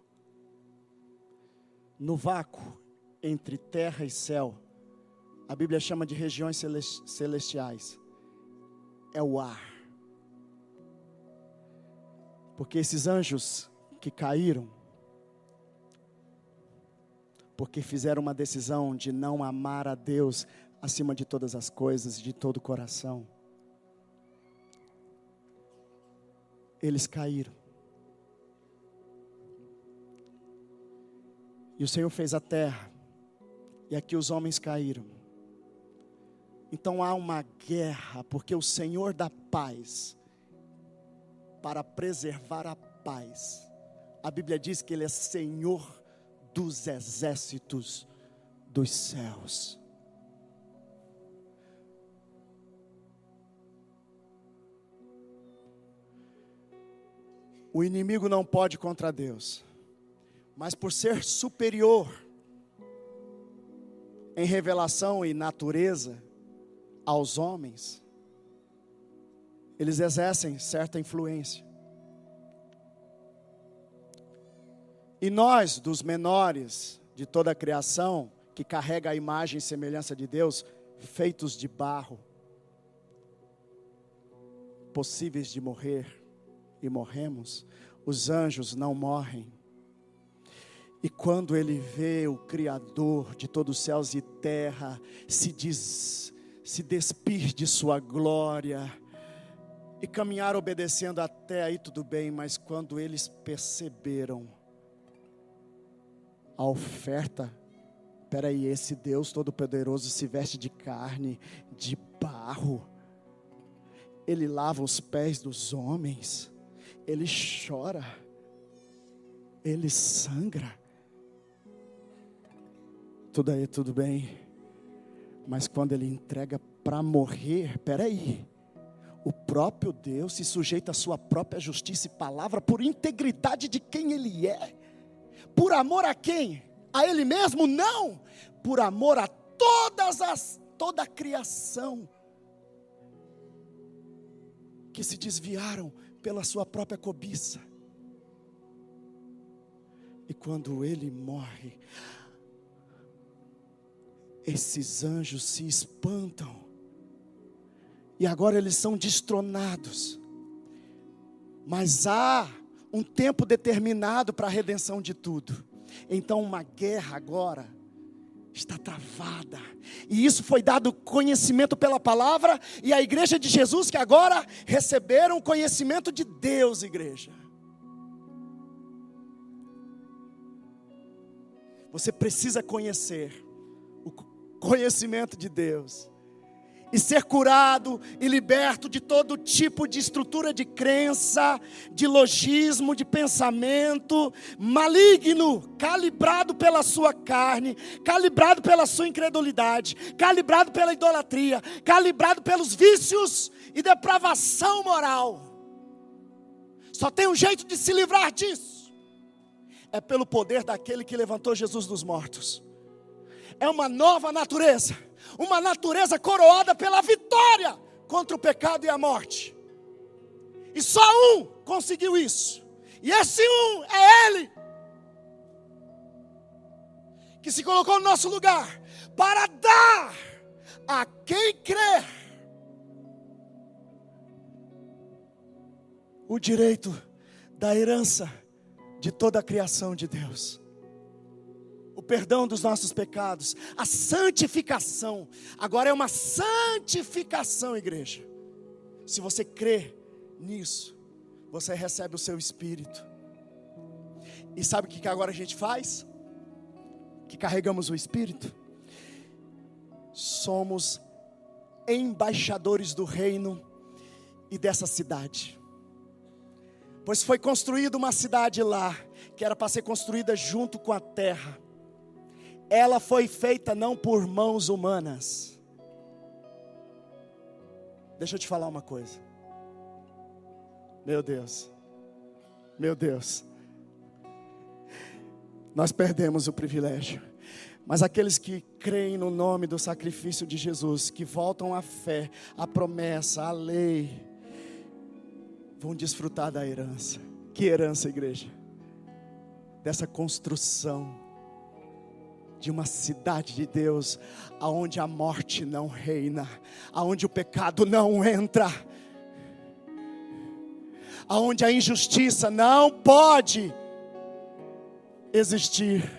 No vácuo entre terra e céu, a Bíblia chama de regiões celestiais, é o ar. Porque esses anjos que caíram, porque fizeram uma decisão de não amar a Deus acima de todas as coisas, de todo o coração, eles caíram. E o Senhor fez a terra, e aqui os homens caíram. Então há uma guerra, porque o Senhor dá paz, para preservar a paz. A Bíblia diz que Ele é Senhor dos exércitos dos céus. O inimigo não pode contra Deus, mas por ser superior em revelação e natureza aos homens, eles exercem certa influência. E nós, dos menores de toda a criação, que carrega a imagem e semelhança de Deus, feitos de barro, possíveis de morrer, e morremos, os anjos não morrem. E quando ele vê o Criador de todos os céus e terra se despir de sua glória e caminhar obedecendo até aí, tudo bem, mas quando eles perceberam a oferta peraí, esse Deus Todo-Poderoso se veste de carne, de barro. Ele lava os pés dos homens. Ele chora. Ele sangra. Tudo aí, tudo bem. Mas quando ele entrega para morrer, peraí. O próprio Deus se sujeita à sua própria justiça e palavra por integridade de quem Ele é. Por amor a quem? A Ele mesmo? Não. Por amor a toda a criação que se desviaram pela sua própria cobiça. E quando Ele morre, esses anjos se espantam. E agora eles são destronados. Mas há um tempo determinado para a redenção de tudo. Então uma guerra agora está travada. E isso foi dado conhecimento pela palavra. E a igreja de Jesus que agora receberam o conhecimento de Deus, igreja. Você precisa conhecer o conhecimento de Deus. E ser curado e liberto de todo tipo de estrutura de crença, de logismo, de pensamento maligno, calibrado pela sua carne, calibrado pela sua incredulidade, calibrado pela idolatria, calibrado pelos vícios e depravação moral. Só tem um jeito de se livrar disso. É pelo poder daquele que levantou Jesus dos mortos. É uma nova natureza. Uma natureza coroada pela vitória contra o pecado e a morte. E só um conseguiu isso. E esse um é Ele, que se colocou no nosso lugar para dar a quem crer o direito da herança de toda a criação de Deus. O perdão dos nossos pecados, a santificação. Agora é uma santificação, igreja. Se você crê nisso, você recebe o seu Espírito. E sabe o que agora a gente faz? Que carregamos o Espírito. Somos embaixadores do reino e dessa cidade. Pois foi construída uma cidade lá, que era para ser construída junto com a terra. Ela foi feita não por mãos humanas. Deixa eu te falar uma coisa. Meu Deus. Nós perdemos o privilégio. Mas aqueles que creem no nome do sacrifício de Jesus, que voltam à fé, à promessa, à lei, vão desfrutar da herança. Que herança, igreja? Dessa construção de uma cidade de Deus, aonde a morte não reina, aonde o pecado não entra, aonde a injustiça não pode existir.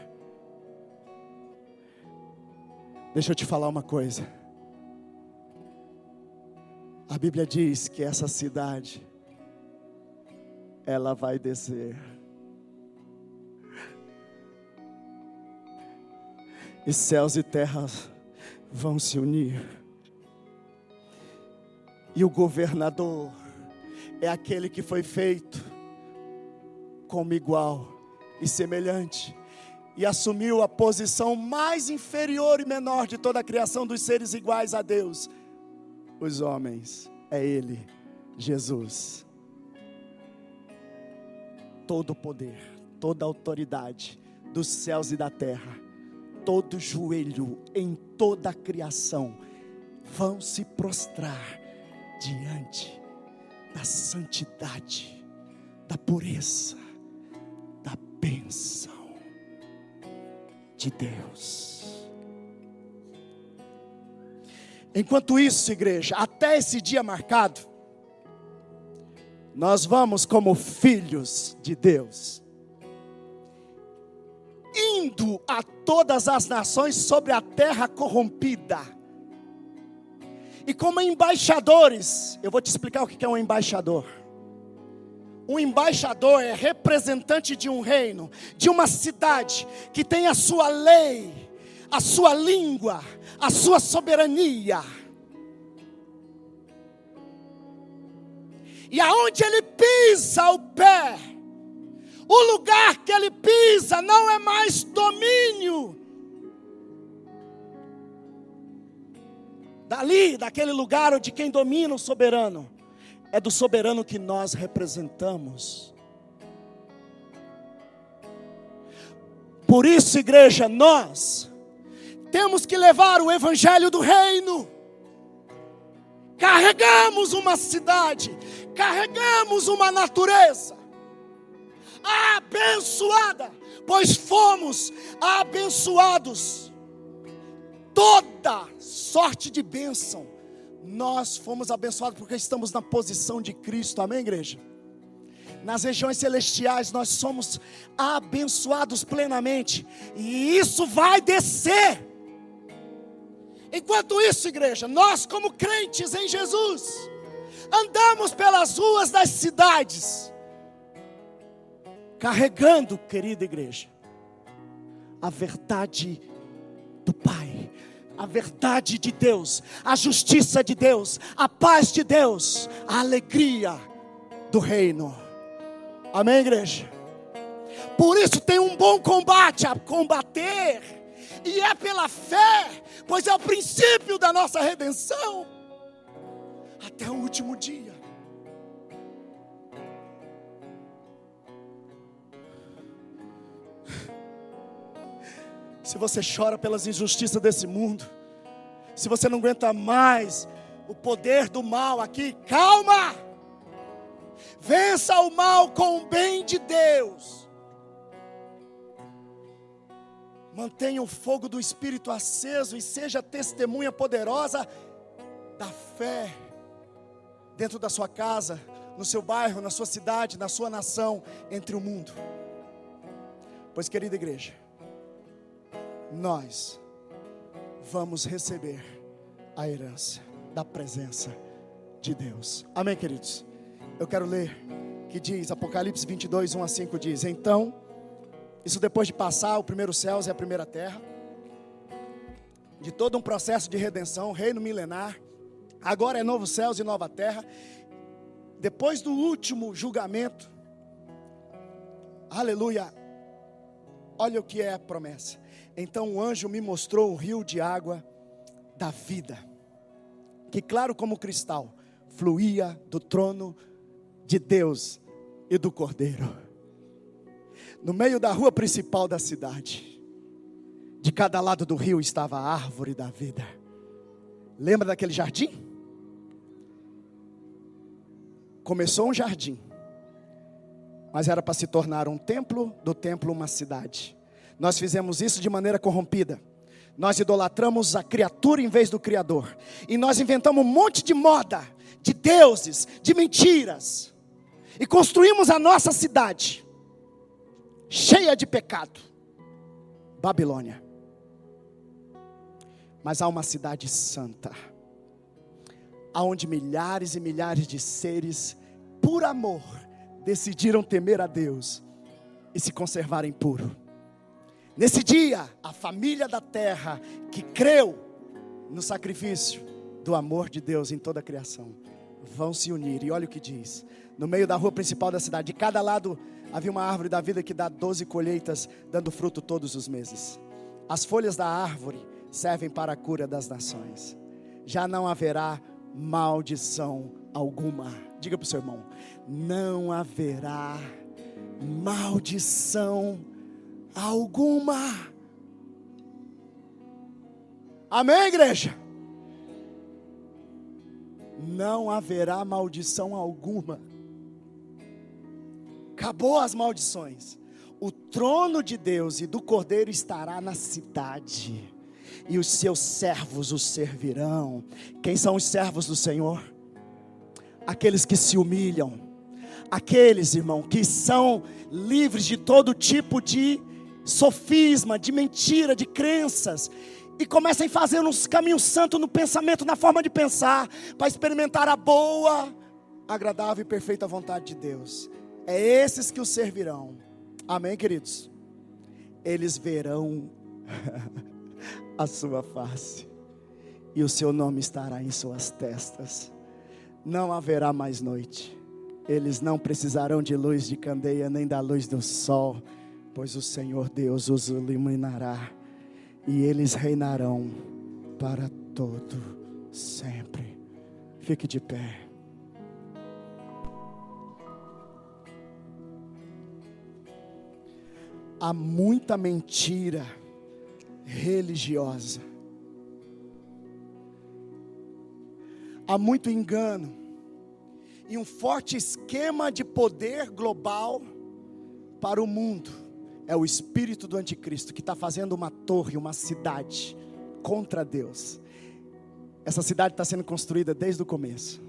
Deixa eu te falar uma coisa. A Bíblia diz que essa cidade, ela vai descer. E céus e terras vão se unir. E o governador é aquele que foi feito como igual e semelhante. E assumiu a posição mais inferior e menor de toda a criação dos seres iguais a Deus. Os homens, é Ele, Jesus. Todo o poder, toda a autoridade dos céus e da terra, todo joelho em toda a criação vão se prostrar diante da santidade, da pureza, da bênção de Deus. Enquanto isso, igreja, até esse dia marcado, nós vamos como filhos de Deus, indo a todas as nações sobre a terra corrompida. E como embaixadores, eu vou te explicar o que é um embaixador. Um embaixador é representante de um reino, de uma cidade que tem a sua lei, a sua língua, a sua soberania. E aonde ele pisa o pé, o lugar que ele pisa não é mais domínio. Dali, daquele lugar de quem domina o soberano, é do soberano que nós representamos. Por isso, igreja, nós temos que levar o evangelho do reino. Carregamos uma cidade, carregamos uma natureza abençoada, pois fomos abençoados. Toda sorte de bênção, nós fomos abençoados porque estamos na posição de Cristo, amém, igreja? Nas regiões celestiais nós somos abençoados plenamente, e isso vai descer. Enquanto isso, igreja, nós como crentes em Jesus, andamos pelas ruas das cidades, carregando, querida igreja, a verdade do Pai, a verdade de Deus, a justiça de Deus, a paz de Deus, a alegria do reino, amém, igreja? Por isso tem um bom combate a combater, e é pela fé, pois é o princípio da nossa redenção, até o último dia. Se você chora pelas injustiças desse mundo, se você não aguenta mais o poder do mal aqui, calma! Vença o mal com o bem de Deus. Mantenha o fogo do Espírito aceso e seja testemunha poderosa da fé dentro da sua casa, no seu bairro, na sua cidade, na sua nação, entre o mundo. Pois, querida igreja, nós vamos receber a herança da presença de Deus. Amém, queridos? Eu quero ler que diz, Apocalipse 22, 1 a 5 diz: então, isso depois de passar o primeiro céus e a primeira terra, de todo um processo de redenção, reino milenar, agora é novo céus e nova terra, depois do último julgamento, aleluia, olha o que é a promessa. Então o anjo me mostrou o rio de água da vida, que claro como cristal, fluía do trono de Deus e do Cordeiro. No meio da rua principal da cidade, de cada lado do rio estava a árvore da vida. Lembra daquele jardim? Começou um jardim, mas era para se tornar um templo, do templo uma cidade. Nós fizemos isso de maneira corrompida. Nós idolatramos a criatura em vez do Criador. E nós inventamos um monte de moda, de deuses, de mentiras. E construímos a nossa cidade, cheia de pecado, Babilônia. Mas há uma cidade santa, aonde milhares e milhares de seres, por amor, decidiram temer a Deus e se conservarem puros. Nesse dia, a família da terra que creu no sacrifício do amor de Deus em toda a criação, vão se unir. E olha o que diz: no meio da rua principal da cidade, de cada lado havia uma árvore da vida que dá 12 colheitas, dando fruto todos os meses. As folhas da árvore servem para a cura das nações. Já não haverá maldição alguma. Diga para o seu irmão: não haverá maldição alguma. Amém, igreja? Não haverá maldição alguma. Acabou as maldições. O trono de Deus e do Cordeiro estará na cidade, e os seus servos o servirão. Quem são os servos do Senhor? Aqueles que se humilham, aqueles, irmão, que são livres de todo tipo de sofisma, de mentira, de crenças, e começam a fazer uns caminhos santos no pensamento, na forma de pensar, para experimentar a boa, agradável e perfeita vontade de Deus. É esses que o servirão. Amém, queridos? Eles verão a sua face, e o seu nome estará em suas testas. Não haverá mais noite. Eles não precisarão de luz de candeia, nem da luz do sol, pois o Senhor Deus os iluminará, e eles reinarão para todo sempre. Fique de pé. Há muita mentira religiosa, há muito engano e um forte esquema de poder global para o mundo. É o espírito do anticristo que está fazendo uma torre, uma cidade contra Deus. Essa cidade está sendo construída desde o começo.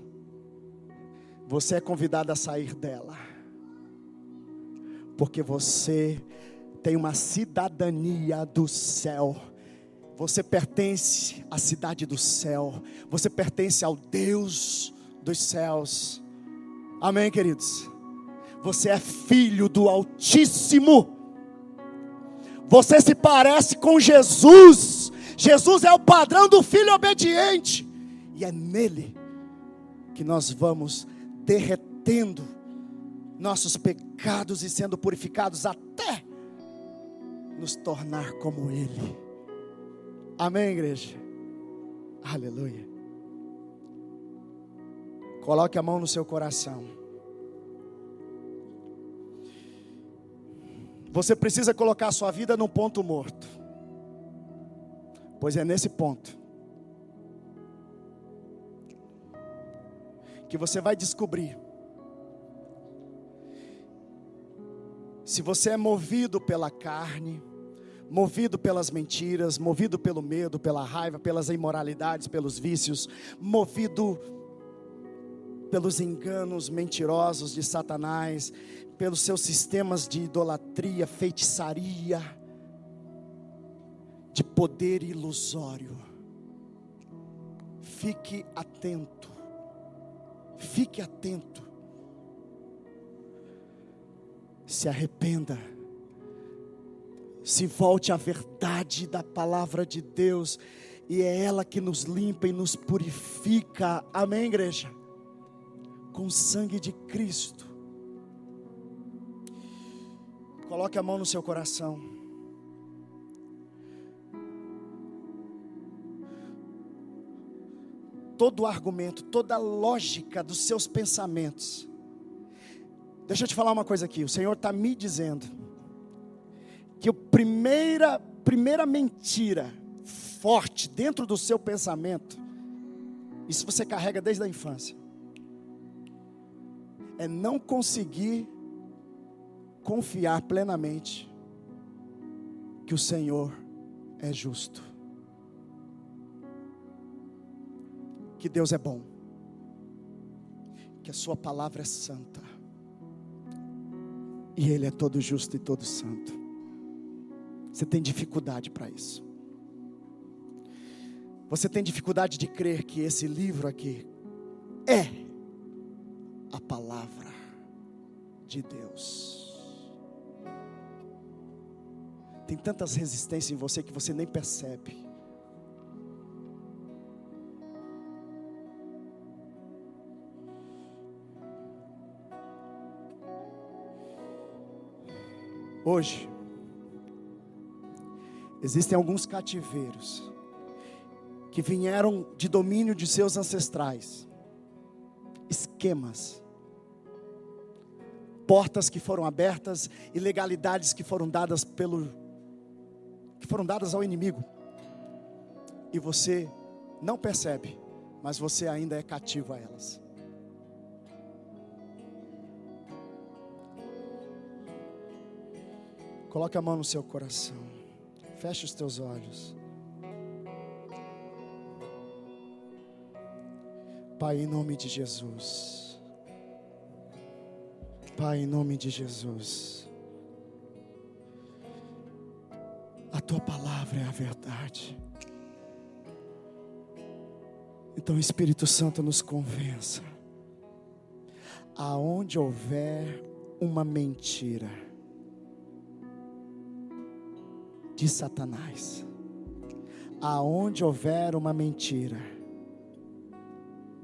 Você é convidado a sair dela, porque você tem uma cidadania do céu. Você pertence à cidade do céu. Você pertence ao Deus dos céus. Amém, queridos? Você é filho do Altíssimo. Você se parece com Jesus. Jesus é o padrão do filho obediente. E é nele que nós vamos derretendo nossos pecados e sendo purificados até nos tornar como Ele. Amém, igreja? Aleluia. Coloque a mão no seu coração. Você precisa colocar a sua vida num ponto morto, pois é nesse ponto que você vai descobrir se você é movido pela carne, movido pelas mentiras, movido pelo medo, pela raiva, pelas imoralidades, pelos vícios, movido pelos enganos mentirosos de Satanás, pelos seus sistemas de idolatria, feitiçaria, de poder ilusório. Fique atento, fique atento. Se arrependa, se volte à verdade da palavra de Deus, e é ela que nos limpa e nos purifica. Amém, igreja? Com o sangue de Cristo. Coloque a mão no seu coração. Todo o argumento, toda a lógica dos seus pensamentos. Deixa eu te falar uma coisa aqui. O Senhor está me dizendo que a primeira mentira forte dentro do seu pensamento, isso você carrega desde a infância, é não conseguir confiar plenamente que o Senhor é justo, que Deus é bom, que a sua palavra é santa, e Ele é todo justo e todo santo. Você tem dificuldade para isso. Você tem dificuldade de crer que esse livro aqui é a palavra de Deus. Tem tantas resistências em você que você nem percebe. Hoje, existem alguns cativeiros que vieram de domínio de seus ancestrais, esquemas, portas que foram abertas, ilegalidades que foram dadas ao inimigo, e você não percebe, mas você ainda é cativo a elas. Coloque a mão no seu coração. Feche os teus olhos. Pai, em nome de Jesus. Pai, em nome de Jesus. A tua palavra é a verdade. Então, Espírito Santo, nos convença. Aonde houver uma mentira de Satanás, aonde houver uma mentira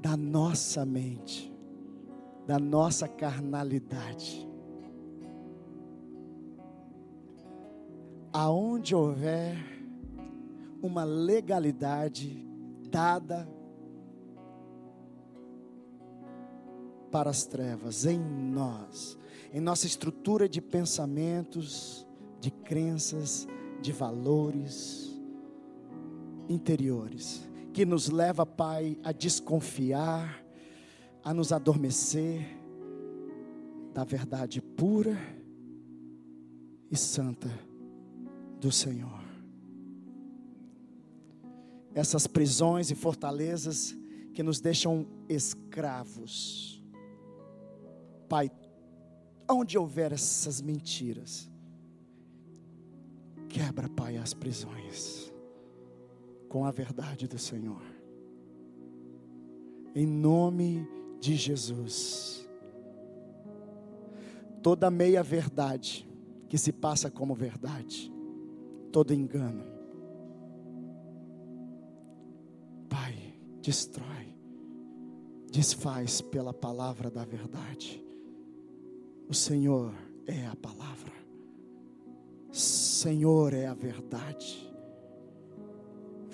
da nossa mente, da nossa carnalidade, aonde houver uma legalidade dada para as trevas, em nós, em nossa estrutura de pensamentos, de crenças, de valores interiores, que nos leva, Pai, a desconfiar, a nos adormecer da verdade pura e santa do Senhor. Essas prisões e fortalezas que nos deixam escravos, Pai, onde houver essas mentiras, quebra, Pai, as prisões com a verdade do Senhor, em nome de Jesus. Toda meia verdade que se passa como verdade, todo engano, Pai, destrói, desfaz pela palavra da verdade. O Senhor é a palavra, Senhor é a verdade.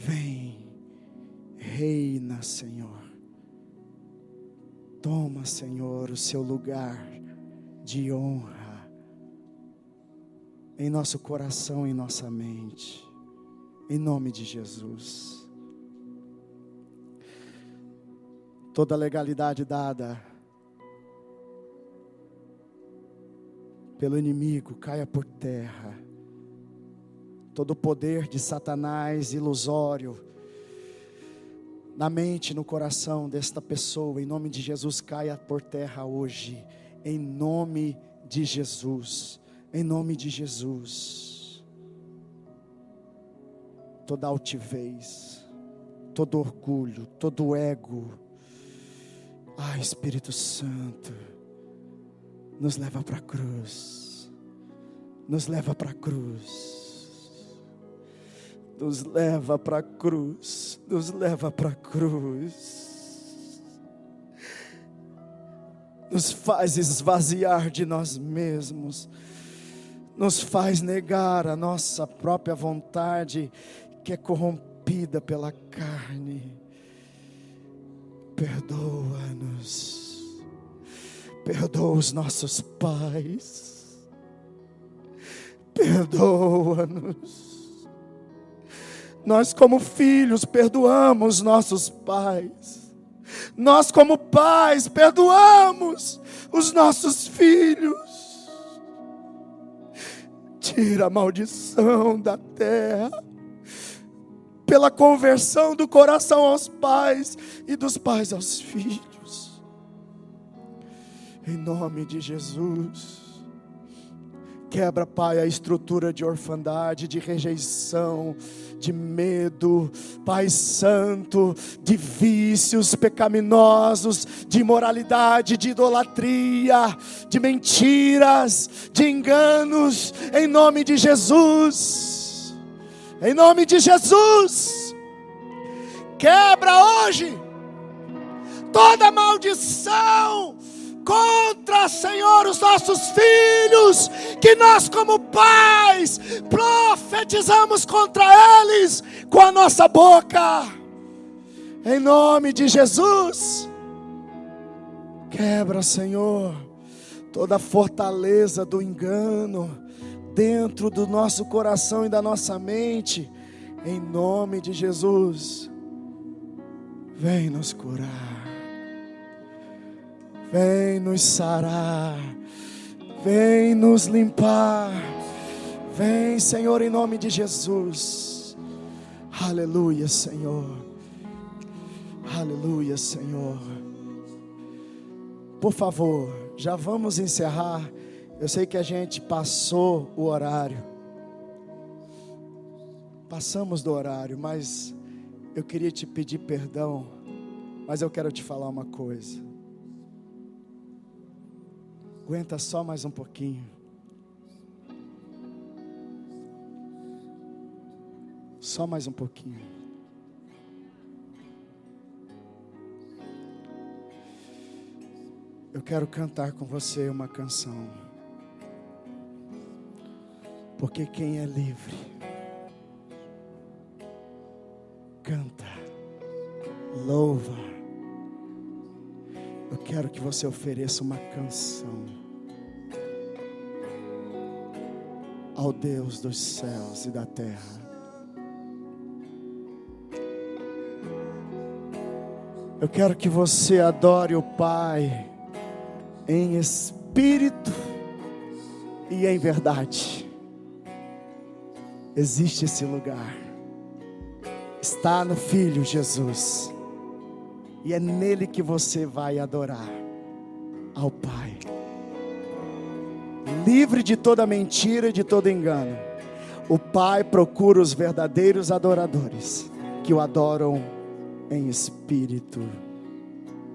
Vem, reina, Senhor. Toma, Senhor, o seu lugar de honra em nosso coração, em nossa mente, em nome de Jesus. Toda legalidade dada pelo inimigo caia por terra. Todo o poder de Satanás ilusório na mente, no coração desta pessoa, em nome de Jesus, caia por terra hoje, em nome de Jesus, em nome de Jesus. Toda altivez, todo orgulho, todo ego, Espírito Santo, nos leva para a cruz, nos leva para a cruz. Nos leva para a cruz, nos leva para a cruz, nos faz esvaziar de nós mesmos, nos faz negar a nossa própria vontade, que é corrompida pela carne. Perdoa-nos, perdoa os nossos pais, perdoa-nos. Nós, como filhos, perdoamos nossos pais. Nós, como pais, perdoamos os nossos filhos. Tira a maldição da terra, pela conversão do coração aos pais e dos pais aos filhos. Em nome de Jesus. Quebra, Pai, a estrutura de orfandade, de rejeição, de medo, Pai Santo, de vícios pecaminosos, de imoralidade, de idolatria, de mentiras, de enganos, em nome de Jesus. Em nome de Jesus. Quebra hoje toda maldição contra, Senhor, os nossos filhos, que nós como pais profetizamos contra eles com a nossa boca, em nome de Jesus. Quebra, Senhor, toda fortaleza do engano dentro do nosso coração e da nossa mente, em nome de Jesus. Vem nos curar, vem nos sarar, vem nos limpar, vem, Senhor, em nome de Jesus. Aleluia, Senhor, aleluia, Senhor. Por favor, já vamos encerrar. Eu sei que a gente passou o horário, passamos do horário, mas eu queria te pedir perdão, mas eu quero te falar uma coisa. Aguenta só mais um pouquinho. Só mais um pouquinho. Eu quero cantar com você uma canção. Porque quem é livre, canta, louva. Eu quero que você ofereça uma canção ao Deus dos céus e da terra. Eu quero que você adore o Pai em espírito e em verdade. Existe esse lugar. Está no Filho Jesus. E é nele que você vai adorar ao Pai. Livre de toda mentira e de todo engano. O Pai procura os verdadeiros adoradores, que o adoram em espírito,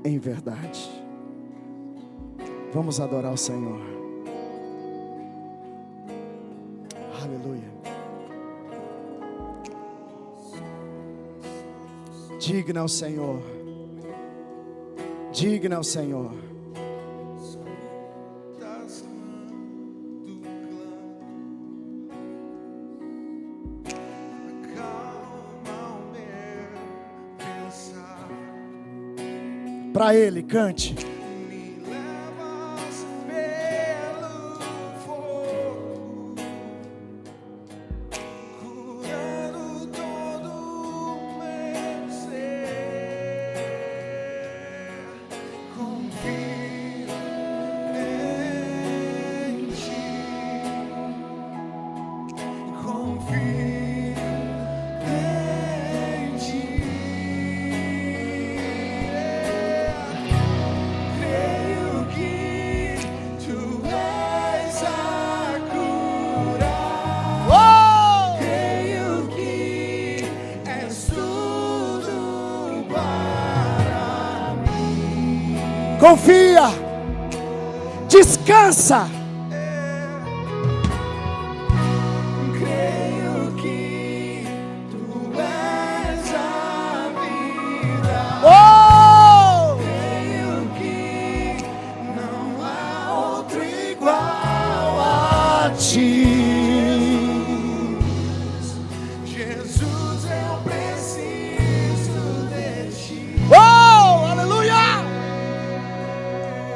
em verdade. Vamos adorar o Senhor. Aleluia. Digno é o Senhor. Digno é o Senhor. Para Ele, cante. Me levas pelo fogo, curando todo o meu ser. Confio em Ti. Confio em Ti. Creio que Tu és a cura. Creio que és tudo para mim. Confia. Descansa. Creio que Tu és a vida. Oh! Creio que não há outro igual a Ti. Jesus, eu preciso de Ti. Oh! Aleluia!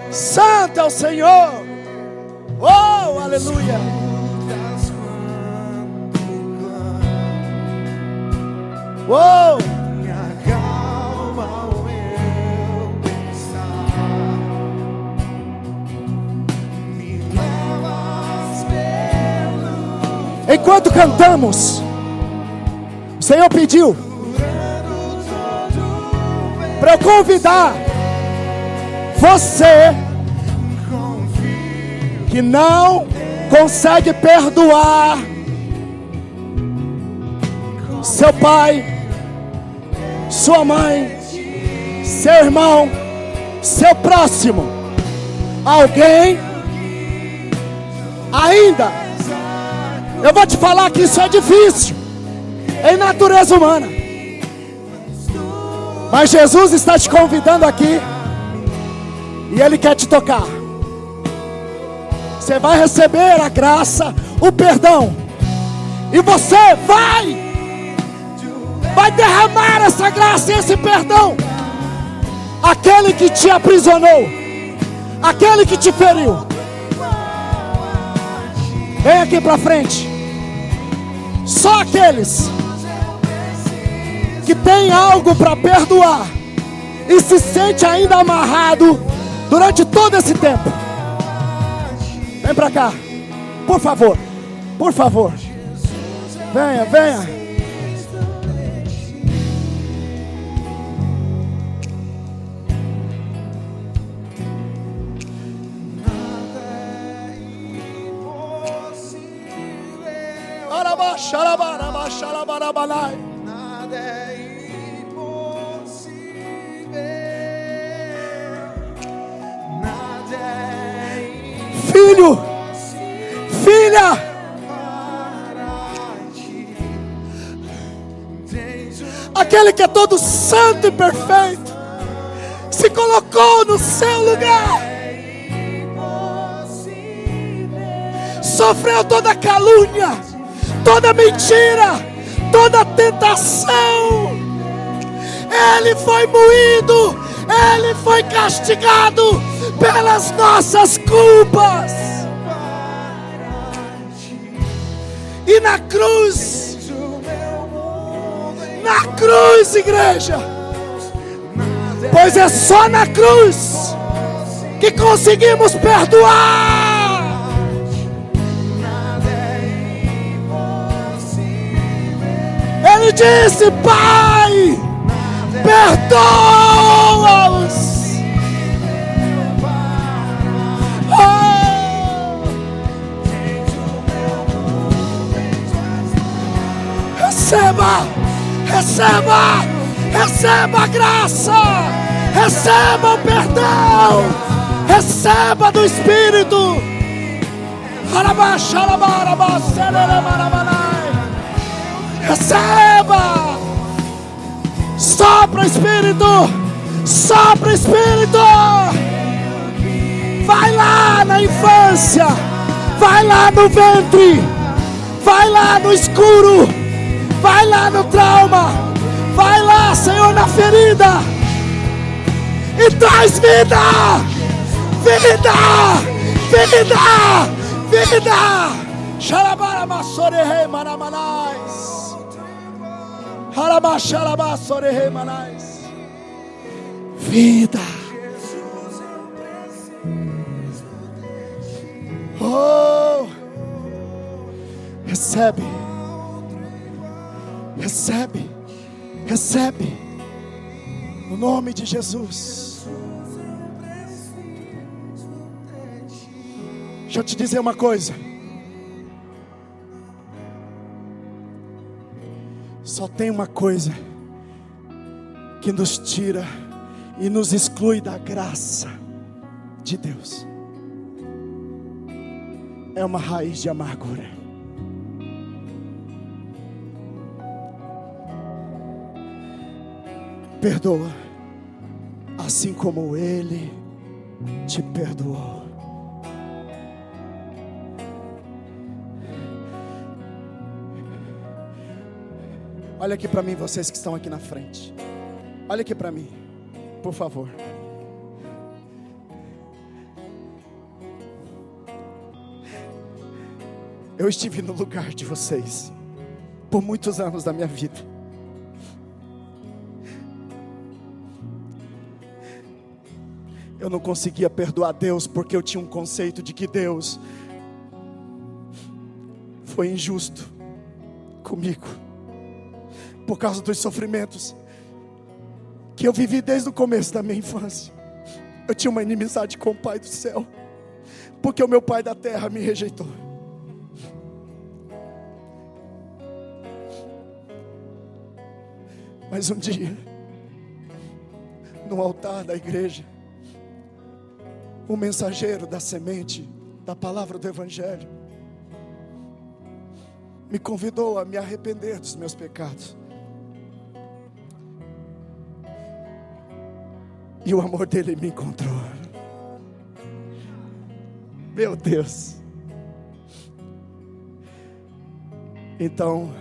Santo é o Senhor. Oh! Aleluia! Das quando clamo, Oh! me acalma o meu pensar. Me levas pelo Enquanto cantamos, o Senhor pediu curando todo meu para eu convidar você confio. que não consegue perdoar seu pai, sua mãe, seu irmão, seu próximo, alguém ainda. Eu vou te falar que isso é difícil em natureza humana, mas Jesus está te convidando aqui e Ele quer te tocar. Você vai receber a graça, o perdão, e você vai derramar essa graça e esse perdão. Aquele que te aprisionou, aquele que te feriu, vem aqui pra frente. Só aqueles que têm algo para perdoar e se sente ainda amarrado durante todo esse tempo, vem pra cá, por favor, por favor. Venha, venha. Xalabarabalai. Nada é impossível. Nada é Filho, filha, para Ti. aquele que é todo santo e perfeito, se colocou no seu lugar, sofreu toda calúnia, toda mentira, toda tentação. Ele foi moído, Ele foi castigado pelas nossas culpas. E na cruz, igreja, pois é só na cruz que conseguimos perdoar. Ele disse: Pai, perdoa-os. Receba a graça, receba o perdão, receba do Espírito. Receba. Sopra o Espírito, sopra o Espírito. Vai lá na infância, vai lá no ventre, vai lá no escuro, vai lá no trauma, vai lá, Senhor, na ferida, e traz vida, vida, vida, vida. Xalabaramasorehei manamanais, harabachalabasorehei manais. Vida. Oh, recebe, recebe, recebe, no nome de Jesus. Deixa eu te dizer uma coisa. Só tem uma coisa que nos tira e nos exclui da graça de Deus. É uma raiz de amargura. Perdoa, assim como Ele te perdoou. Olha aqui para mim, vocês que estão aqui na frente. Olha aqui para mim, por favor. Eu estive no lugar de vocês por muitos anos da minha vida. Eu não conseguia perdoar Deus porque eu tinha um conceito de que Deus foi injusto comigo, por causa dos sofrimentos que eu vivi desde o começo da minha infância. Eu tinha uma inimizade com o Pai do céu, porque o meu pai da terra me rejeitou. Mas um dia, no altar da igreja, um mensageiro da semente da palavra do Evangelho me convidou a me arrepender dos meus pecados. E o amor dele me encontrou. Meu Deus. Então,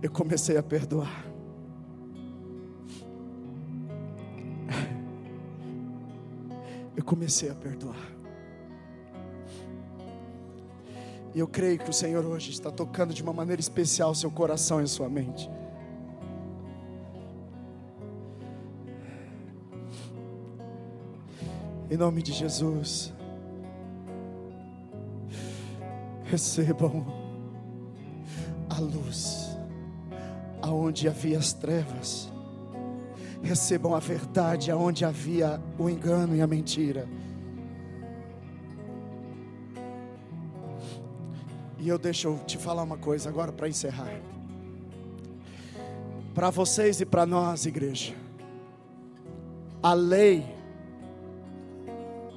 eu comecei a perdoar. Eu comecei a perdoar. E eu creio que o Senhor hoje está tocando de uma maneira especial seu coração e sua mente. Em nome de Jesus, recebam a luz aonde havia as trevas. Recebam a verdade aonde havia o engano e a mentira. E deixa eu te falar uma coisa agora para encerrar. Para vocês e para nós, igreja, a lei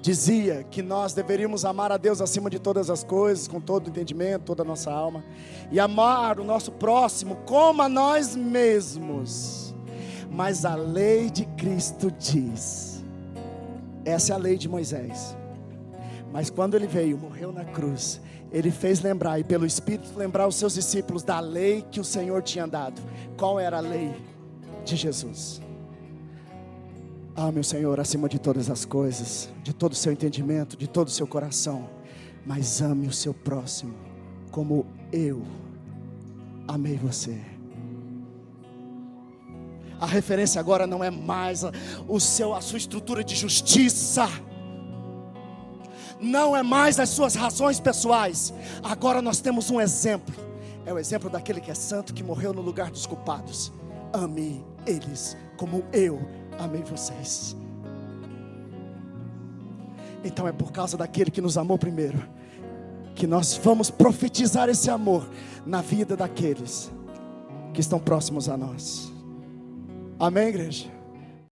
dizia que nós deveríamos amar a Deus acima de todas as coisas, com todo o entendimento, toda a nossa alma, e amar o nosso próximo como a nós mesmos. Mas a lei de Cristo diz, essa é a lei de Moisés, mas quando ele veio, morreu na cruz, ele fez lembrar, e pelo Espírito lembrar os seus discípulos da lei que o Senhor tinha dado. Qual era a lei? De Jesus. Ame o Senhor acima de todas as coisas, de todo o seu entendimento, de todo o seu coração, mas ame o seu próximo como eu amei você. A referência agora não é mais a sua estrutura de justiça, não é mais as suas razões pessoais. Agora nós temos um exemplo, é o exemplo daquele que é santo, que morreu no lugar dos culpados. Ame eles como eu amei vocês. Então é por causa daquele que nos amou primeiro, que nós vamos profetizar esse amor na vida daqueles que estão próximos a nós. Amém, igreja?